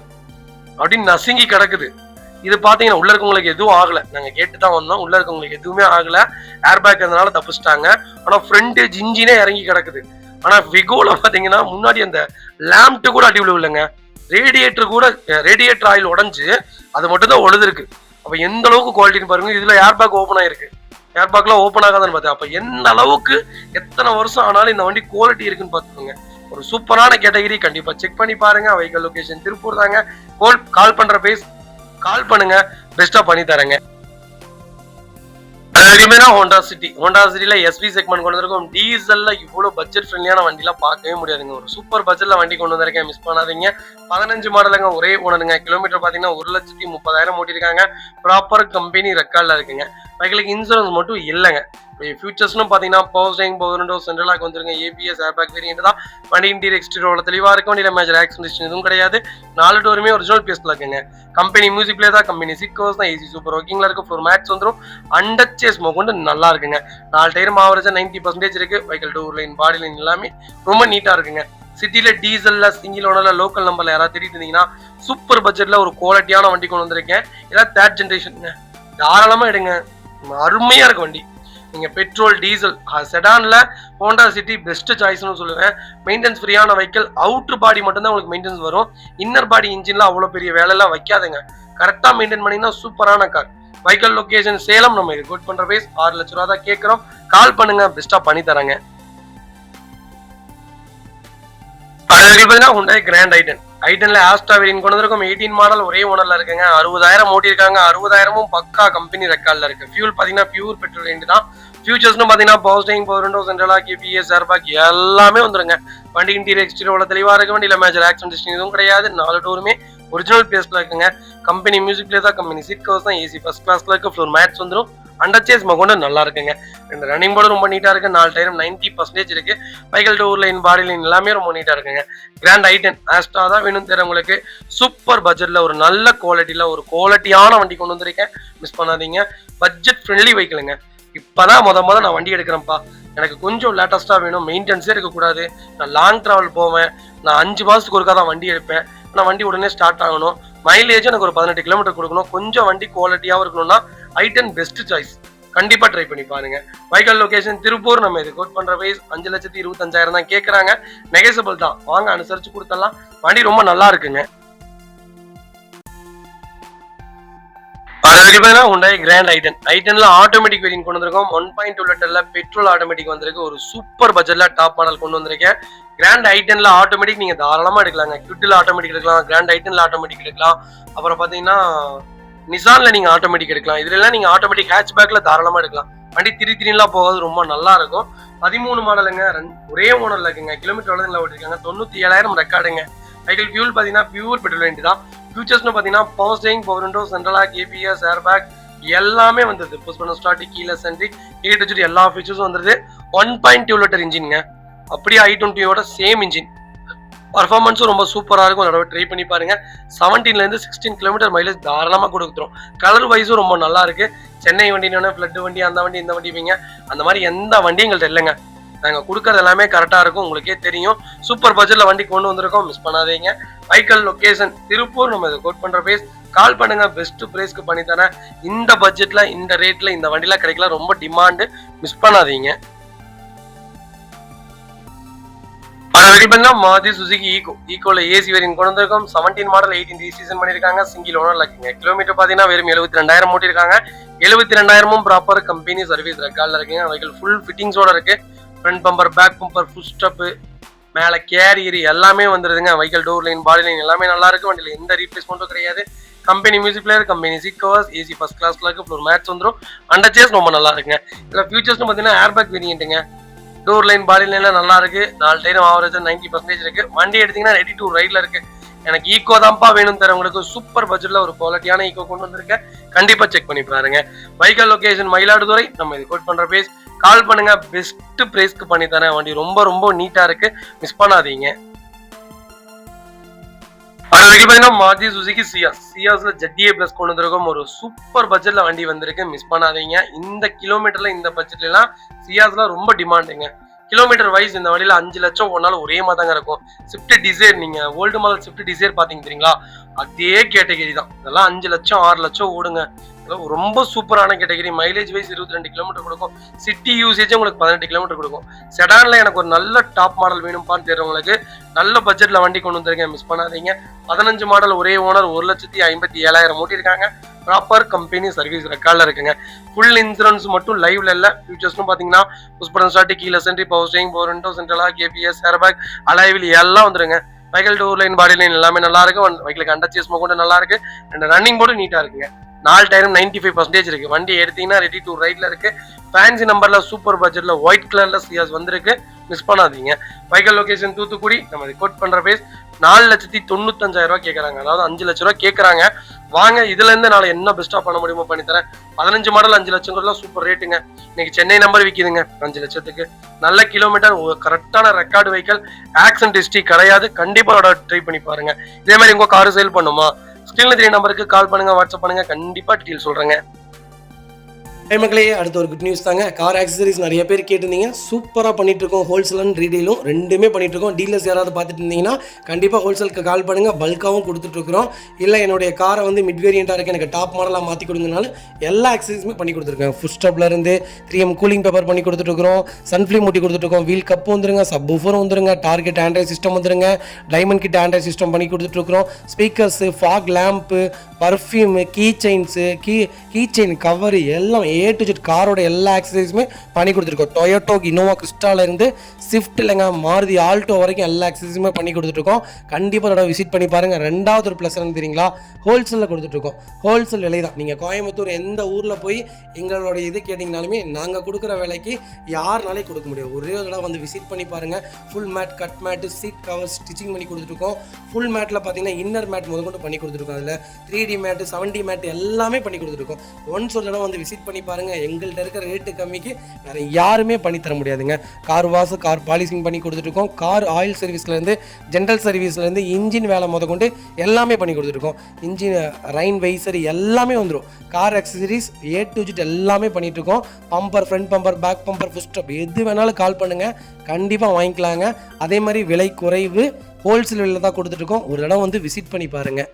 அப்படின்னு நசுங்கி கிடக்குது. இது பாத்தீங்கன்னா உள்ள இருக்கவங்களுக்கு எதுவும் ஆகல. நாங்க கேட்டுதான் வந்தோம். உள்ள இருக்கவங்களுக்கு எதுவுமே ஆகல. ஏர் பேக் அதனால தப்பிச்சிட்டாங்க. ஆனா ஃப்ரண்டேஜ் இன்ஜினே இறங்கி கிடக்குது. ஆனா ஃபிகோல பாத்தீங்கன்னா முன்னாடி அந்த லேம்ப்ட் கூட அடி விழுவில்லைங்க. ரேடியேட்டர் ஆயில் உடஞ்சு அது மட்டும் தான் ஒழுதுருக்கு. அப்ப எந்த அளவுக்கு குவாலிட்டின்னு பாருங்க. இதுல ஏர் பேக் ஓப்பன் ஆயிருக்கு. ஏர் பேக்லாம் ஓப்பன் ஆகாதுன்னு பார்த்தேன். அப்ப எந்த அளவுக்கு எத்தனை வருஷம் ஆனாலும் இந்த வண்டி குவாலிட்டி இருக்குன்னு பாத்துக்கோங்க. ஒரு சூப்பரான கேட்டகரி. கண்டிப்பா செக் பண்ணி பாருங்க. வெஹிக்கிள் லொகேஷன் திருப்பூர் தாங்க. கால் பண்ற பேஸ் கால் பண்ணுங்க, பெஸ்டா பண்ணி தரேங்க. ஹோண்டா சிட்டில எஸ்வி செக்மெண்ட் கொண்டு வந்திருக்கோம். டீசல்ல இவ்வளவு பட்ஜெட் ஃப்ரெண்ட்லியான வண்டிலாம் பார்க்கவே முடியாதுங்க. ஒரு சூப்பர் பட்ஜெட்ல வண்டி கொண்டு வந்திருக்கேன், மிஸ் பண்ணாதீங்க. 15 மாடலுங்க, ஒரே ஓனருங்க. கிலோமீட்டர் பாத்தீங்கன்னா 1,30,000 ஓட்டிருக்காங்க. ப்ராப்பர் கம்பெனி ரெக்கார்ட்ல இருக்குங்க. பைக்களுக்கு இன்சூரன்ஸ் மட்டும் இல்லைங்க. ஃபியூச்சர்ஸ்னு பாத்தீங்கன்னா power steering, power window, central lock வந்துருங்க. ஏபிஎஸ், ஏர்பேக் வேரியன்ட் தான். வண்டி இன்டீரியர் எக்ஸ்டீரியர் தெளிவா இருக்கும். வண்டியில மேஜர் ஆக்சிடென்ட் எதுவும் கிடையாது. 4 டோருமே ஒரிஜினல் பேஸ்ல இருக்குங்க. கம்பெனி மியூசிக் பிளே தான், கம்பெனி சீட் கவர்ஸ் தான், ஏசி சூப்பர் ஒர்க்கிங்ல இருக்கு. ஃப்ளோர் மேட்ஸ் வந்துரும். அண்டர்ச்சேஸ் கொண்டு நல்லா இருக்குங்க. 4 டயரும் ஆவரேஜா 90% இருக்கு. Vehicle door line, body line எல்லாமே ரொம்ப நீட்டா இருக்குங்க. சிட்டில டீசல்ல, சிங்கிள் ஓனர்ல, லோக்கல் நம்பர்ல யாராவது தேடிட்டு இருந்தீங்கன்னா சூப்பர் பட்ஜெட்ல ஒரு குவாலிட்டியான வண்டி கொண்டு வந்திருக்கேன். இதெல்லாம் 3rd ஜென்ரேஷன், தாராளமா எடுங்க. அருமையா இருக்கு வண்டி. நீங்க பெட்ரோல், டீசல், செடான்ல ஹோண்டா சிட்டி பெஸ்ட் சாய்ஸ்னு சொல்லுவேன். மெயின்டெனன்ஸ் ஃப்ரீயான வெஹிக்கிள். அவுட்டர் பாடி மட்டும் தான் உங்களுக்கு மெயின்டெனன்ஸ் வரும். இன்னர் பாடி இன்ஜின்ல அவ்வளவு பெரிய வேலை எல்லாம் வைக்காதுங்க. கரெக்டா மெயின்டைன் பண்ணீங்கன்னா சூப்பரான கார். Vehicle location Salem. நம்ம இது கோட் பண்ற பிரைஸ் 6 லட்ச ரூபா தான் கேட்கிறோம். கால் பண்ணுங்க, பெஸ்டா பண்ணி தராங்க. ஹுண்டாய் கிராண்ட் ஐட்டன்ல ஆஸ்டா வேரியன்ட் கொண்டு வந்திருக்கோம். 18 மாடல், ஒரே ஓனர்ல இருக்குங்க. 60,000 ஓட்டிருக்காங்க. 60,000 பக்கா கம்பெனி ரெக்கார்ட்ல இருக்கு. ஃபியூல் பாத்தீங்கன்னா பியூர் பெட்ரோல் வேரியன்ட் தான். ஃபியூச்சர்ஸ்னு பாத்தீங்கன்னா power steering, power window, central lock, ABS, airbag எல்லாமே வந்துருங்க. வண்டி இன்டீரியர் எக்ஸ்டீரியர் தெளிவா இருக்கு. வண்டியில மேஜர் ஆக்சிடென்ட் எதுவும் கிடையாது. 4 டோருமே ஒரிஜினல் பேஸ்ல இருக்குங்க. கம்பெனி மியூசிக் பிளே தான், கம்பெனி சீட் கவர்ஸ் தான், ஏசி ஃபர்ஸ்ட் கிளாஸ்ல இருக்கு. ஃப்ளோர் மேட்ஸ் வந்துரும். அண்டர்ச்சேஸ் கொண்டு நல்லா இருக்குங்க. இந்த ரன்னிங் போர்டு ரொம்ப நீட்டா இருக்கு. 4 டயரும் 90% இருக்கு. Vehicle door line, body line எல்லாமே ரொம்ப நீட்டா இருக்குங்க. கிராண்ட் ஐட்டன் ஆஸ்டா தான் வேணும் உங்களுக்கு. சூப்பர் பட்ஜெட்ல ஒரு நல்ல குவாலிட்டியில ஒரு குவாலிட்டியான வண்டி கொண்டு வந்திருக்கேன், மிஸ் பண்ணாதீங்க. பட்ஜெட் ஃப்ரெண்ட்லி வெஹிக்கிளுங்க. இப்பதான் முத நான் வண்டி எடுக்கிறேன்ப்பா, எனக்கு கொஞ்சம் லேட்டஸ்டா வேணும், மெயின்டெனன்ஸே இருக்கக்கூடாது, நான் லாங் டிராவல் போவேன், நான் 5 மாசத்துக்கு ஒருக்கா தான் வண்டி எடுப்பேன், ஆனால் வண்டி உடனே ஸ்டார்ட் ஆகணும், மைலேஜ் எனக்கு ஒரு 18 கிலோமீட்டர் கொடுக்கணும், கொஞ்சம் வண்டி குவாலிட்டியாகவும் இருக்கணும்னா ஐட்டன் பெஸ்ட் சாய்ஸ். கண்டிப்பா ட்ரை பண்ணி பாருங்க. Vehicle location Tiruppur. நம்ம இது கோட் பண்ற பிரைஸ் 5,25,000 தான் கேட்கறாங்க. நெகோசியபிள் தான், வாங்க அனுசரிச்சு கொடுத்துடலாம். வண்டி ரொம்ப நல்லா இருக்குங்க. ஹுண்டாய் கிராண்ட் ஐட்டன்ல ஆட்டோமேட்டிக் வேரியன்ட் கொண்டு வந்திருக்கோம். 1.2 லிட்டர்ல பெட்ரோல் ஆட்டோமேட்டிக் வந்திருக்கு. ஒரு சூப்பர் பட்ஜெட்ல டாப் மாடல் கொண்டு வந்திருக்கேன். கிராண்ட் ஐட்டன்ல ஆட்டோமேட்டிக் நீங்க தாராளமா எடுக்கலாங்க. கியூட்டில் ஆட்டோமேட்டிக் எடுக்கலாம், கிராண்ட் ஐட்டன்ல ஆட்டோமேட்டிக் எடுக்கலாம். அப்புறம் பாத்தீங்கன்னா நிசான்ல நீங்க ஆட்டோமேட்டிக் எடுக்கலாம். இதுல எல்லாம் நீங்க ஆட்டோமேட்டிக் ஹேட்ச்பேக்ல தாராளமா எடுக்கலாம். வண்டி திரிலாம் போகாது, ரொம்ப நல்லா இருக்கும். 13 மாடலுங்க, ஒரே ஓனர்ல இருக்குங்க. கிலோமீட்டர் எவ்வளவு ஓட்டிருக்காங்க, 97,000 ரெக்கார்டுங்க. வெஹிக்கிள் ஃபியூல் பாத்தீங்கன்னா பியூர் பெட்ரோல் வேண்டி தான். ஃபியூச்சர்ஸ்னு பாத்தீங்கன்னா power steering, power window, central lock, ABS, airbag எல்லாமே வந்தது. புஷ் பண்ண ஸ்டார்ட், கீழ சென்ட்ரி, ஏ எல்லா ஃபீச்சர்ஸும் வந்துருது. 1.2 லிட்டர் இன்ஜின்ங்க, அப்படியே i20யோட சேம் இன்ஜின். பர்ஃபார்மன்ஸும் ரொம்ப சூப்பரா இருக்கும். அதோட ட்ரை பண்ணி பாருங்க. 17ல இருந்து 16 கிலோமீட்டர் மைலேஜ் தாராளமா கொடுத்துரும். கலர் வைஸும் ரொம்ப நல்லா இருக்கு. சென்னை வண்டினா ஃபிளட் வண்டி, அந்த வண்டி இந்த வண்டி வைங்க, அந்த மாதிரி எந்த வண்டியும் எங்கள்கிட்ட இல்லைங்க. நாங்க கொடுக்கறது எல்லாமே கரெக்டா இருக்கும், உங்களுக்கே தெரியும். சூப்பர் பட்ஜெட்ல வண்டி கொண்டு வந்திருக்கோம், மிஸ் பண்ணாதீங்க. Vehicle location Tiruppur. நம்ம இதை கோட் பண்ற பிரைஸ், கால் பண்ணுங்க, பெஸ்ட் பிரைஸ்க்கு பண்ணி தரேன். இந்த பட்ஜெட்ல இந்த ரேட்ல இந்த வண்டிலாம் கிடைக்கல, ரொம்ப டிமாண்ட், மிஸ் பண்ணாதீங்க. மாருதி சுசுகி ஈகோல ஏசி வேரியன்ட் கொண்டு வந்திருக்கோம். 17 மாடல், 18 ரெஜிஸ்ட்ரேஷன் பண்ணிருக்காங்க. சிங்கிள் ஓனர்ல இருக்குங்க. கிலோமீட்டர் பாத்தீங்கன்னா வெறும் 72,000 ஓட்டிருக்காங்க. 72,000 ப்ராப்பர் கம்பெனி சர்வீஸ் ரெக்கார்ட்ல இருக்குங்க. வெஹிக்கிள் ஃபுல் ஃபிட்டிங்ஸோட இருக்கு. Front bumper, back bumper, foot step, மேல கேரியர் எல்லாமே வந்துருதுங்க. Vehicle door line, body line எல்லாமே நல்லா இருக்கு. வண்டியில எந்த ரீப்ளேஸ்மெண்ட்டும் கிடையாது. Company music player, company seat covers, AC first கிளாஸ்ல இருக்கு. ஃப்ளோர் மேட்ஸ் வந்துரும். அண்டர்ச்சேஸ் ரொம்ப நல்லா இருக்குங்க. இதுல ஃபியூச்சர்ஸ் பாத்தீங்கன்னா ஏர்பேக் வேரியன்ட்டுங்க. டோர் லைன், பாடி லைன்லாம் நல்லா இருக்கு. 4 டயரும் ஆவரேஜா 90% இருக்கு. வண்டி எடுத்தீங்கன்னா ரெடி டு ரைட்ல இருக்கு. எனக்கு ஈகோ தான்ப்பா வேணும் தரவங்களுக்கு சூப்பர் பட்ஜெட்ல ஒரு குவாலிட்டியான ஈகோ கொண்டு வந்திருக்கேன். கண்டிப்பா செக் பண்ணி பாருங்க. Vehicle location Mayiladuthurai. நம்ம இது கோட் பண்ற பிரைஸ், கால் பண்ணுங்க, பெஸ்ட் பிரைஸ்க்கு பண்ணி தரேன். வண்டி ரொம்ப ரொம்ப நீட்டா இருக்கு, மிஸ் பண்ணாதீங்க. மாருதி சுசுகி சியாஸ்ல ZDA பிளஸ் கொண்டு வந்திருக்கோம். ஒரு சூப்பர் பட்ஜெட்ல வண்டி வந்திருக்கு, மிஸ் பண்ணாதீங்க. இந்த கிலோமீட்டர்ல இந்த பட்ஜெட்ல எல்லாம் சியாஸ்ல ரொம்ப டிமாண்டுங்க. கிலோமீட்டர் வைஸ் இந்த வண்டியில 5 லட்சம் ஒரு நாள் ஒரே மாதிரி இருக்கும். ஸ்விஃப்ட் டிசைர், நீங்க ஓல்டு மாடல் ஸ்விஃப்ட் டிசைர் பாத்தீங்க தெரியுங்களா, அதே கேட்டகரி தான். இதெல்லாம் 5 லட்சம் 6 லட்சம் ஓடுங்க. ரொம்ப சூப்பரான கேட்டகரி. மைலேஜ் வைஸ் 22 கிலோமீட்டர் கொடுக்கும். சிட்டி யூசேஜ் உங்களுக்கு 18 கிலோமீட்டர் கொடுக்கும். செடான்ல எனக்கு ஒரு நல்ல டாப் மாடல் வேணும்பான்னு தெரிஞ்சவங்களுக்கு நல்ல பட்ஜெட்ல வண்டி கொண்டு வந்திருக்கேன், மிஸ் பண்ணாதீங்க. 15 மாடல், ஒரே ஓனர், 1,57,000 ஓட்டிருக்காங்க. ப்ராப்பர் கம்பெனி சர்வீஸ் ரெக்கார்ட்ல இருக்குங்க. ஃபுல் இன்சூரன்ஸ் மட்டும் லைவ்ல இல்ல. ஃபியூச்சர்ஸ்னு பாத்தீங்கன்னா புஷ் பட்டன் ஸ்டார்ட், கீழ சென்ட்ரி, power steering, power window, central lock, ABS, airbag, alloy wheel எல்லாம் வந்துருங்க. Vehicle door line body line எல்லாமே நல்லா இருக்கு. வெஹிக்கிளுக்கு அண்டர் சேஸ் கூட நல்லா இருக்கு. ரெண்டு ரன்னிங் போர்டு நீட்டா இருக்குங்க. 4 டயரும் 95% இருக்கு. வண்டி எடுத்தீங்கன்னா ரெடி டு ரைட்ல இருக்கு. ஃபேன்சி நம்பர்ல சூப்பர் பட்ஜெட்ல ஒயிட் கலர்ல சியாஸ் வந்திருக்கு. மிஸ் பண்ணாதீங்க. Vehicle location Thoothukudi. நம்ம கோட் பண்ற பேஸ் 4,95,000 கேட்கறாங்க. அதாவது 5 லட்ச ரூபா கேட்கறாங்க. வாங்க, இதுல இருந்து நாளை என்ன பெஸ்டா பண்ண முடியுமோ பண்ணி தரேன். 15 மாடல் 5 லட்சம் சூப்பர் ரேட்டுங்க. இன்னைக்கு சென்னை நம்பர் விற்கிதுங்க 5 லட்சத்துக்கு. நல்ல கிலோமீட்டர், கரெக்டான ரெக்கார்டு வெஹிக்கிள், ஆக்சிடென்ட் ஹிஸ்டரி கிடையாது. கண்டிப்பா ட்ரை பண்ணி பாருங்க. இதே மாதிரி உங்க கார் சேல் பண்ணுமா, ஸ்கிரீன்ல 3 நம்பருக்கு கால் பண்ணுங்க, வாட்ஸ்அப் பண்ணுங்க. கண்டிப்பா டீட்டெயில் சொல்றேங்க. மக்களே, அடுத்த ஒரு குட் நியூஸ் தாங்க. கார் ஆக்சசரிஸ் நிறைய பேர் கேட்டிருந்தீங்க. சூப்பராக பண்ணிட்டு இருக்கோம். ஹோல்சேல் அண்ட் ரீடெயிலும் ரெண்டுமே பண்ணிட்டு இருக்கோம். டீலர்ஸ் யாராவது பார்த்துட்டு இருந்தீங்கன்னா கண்டிப்பாக ஹோல்சேலுக்கு கால் பண்ணுங்க. பல்காகவும் கொடுத்துட்ருக்குறோம். இல்லை என்னுடைய காரை வந்து மிட் வேரியண்ட்டாக இருக்குது, எனக்கு டாப் மாடலாக மாற்றி கொடுங்கனாலும் எல்லா ஆக்சசரிஸுமே பண்ணி கொடுத்துருக்கேன். ஃபுட் ஸ்டாப்லேருந்து 3M கூலிங் பேப்பர் பண்ணி கொடுத்துட்ருக்குறோம். சன்ஃப்ளீம் மூட்டி கொடுத்துட்ருக்கோம். வீல் கப் வந்துருங்க, சப் ஊஃபரும் வந்துருங்க, டார்கெட் ஆண்ட்ராய்ட் சிஸ்டம் வந்துருங்க, டைமண்ட் கிட் ஆண்ட்ராய்ட் சிஸ்டம் பண்ணி கொடுத்துட்ருக்குறோம். Speakers, fog lamp, perfume, key chains, key chain cover எல்லாம் A to Z காரோட எல்லா ஆக்சசரிஸுமே பண்ணி கொடுத்துருக்கோம். டொயோட்டோ இனோவா கிறிஸ்டால இருந்து ஸ்விஃப்ட் இல்லைங்க, மாருதி ஆல்டோ வரைக்கும் எல்லா ஆக்சசரிஸுமே பண்ணி கொடுத்துருக்கோம். கண்டிப்பாக அதோட விசிட் பண்ணி பாருங்கள். ரெண்டாவது ஒரு ப்ளஸ் என்ன தெரியுங்களா, ஹோல்சேலில் கொடுத்துட்ருக்கோம். ஹோல்சேல் விலை தான். நீங்கள் கோயம்புத்தூர் எந்த ஊரில் போய் எங்களோட இது கேட்டிங்கனாலுமே நாங்கள் கொடுக்குற விலைக்கு யாருனாலே கொடுக்க முடியும். ஒரே தடவை வந்து விசிட் பண்ணி பாருங்கள். Full mat, cut mat, seat cover stitching பண்ணி கொடுத்துருக்கோம். ஃபுல் மேட்டில் பார்த்தீங்கன்னா இன்னர் மேட் முதற்கொண்டு பண்ணி கொடுத்துருக்கோம். அதில் 3D மேட்டு, 7D மேட்டு எல்லாமே பண்ணி கொடுத்துருக்கோம். ஒன்ஸ் ஒரு தடவை வந்து விசிட் பண்ணி பாருங்கள். எங்கள்கிட்ட இருக்கிற ரேட்டு கம்மிக்கு வேறு யாருமே பண்ணி தர முடியாதுங்க. கார் வாஷ், கார் பாலிசிங் பண்ணி கொடுத்துருக்கோம். கார் ஆயில் சர்வீஸ்லேருந்து, ஜென்ரல் சர்வீஸ்லேருந்து, இன்ஜின் வேலை முதற்கொண்டு எல்லாமே பண்ணி கொடுத்துருக்கோம். இன்ஜின் ரைன் வைசர் எல்லாமே வந்துடும். Car accessories A to Z எல்லாமே பண்ணிட்டு இருக்கோம். Bumper, front bumper, back bumper, foot stop எது வேணாலும் கால் பண்ணுங்கள், கண்டிப்பாக வாங்கிக்கலாங்க. அதே மாதிரி விலை குறைவு, ஹோல்சேல் விலையில் தான் கொடுத்துட்ருக்கோம். ஒரு தடவை வந்து விசிட் பண்ணி பாருங்கள்.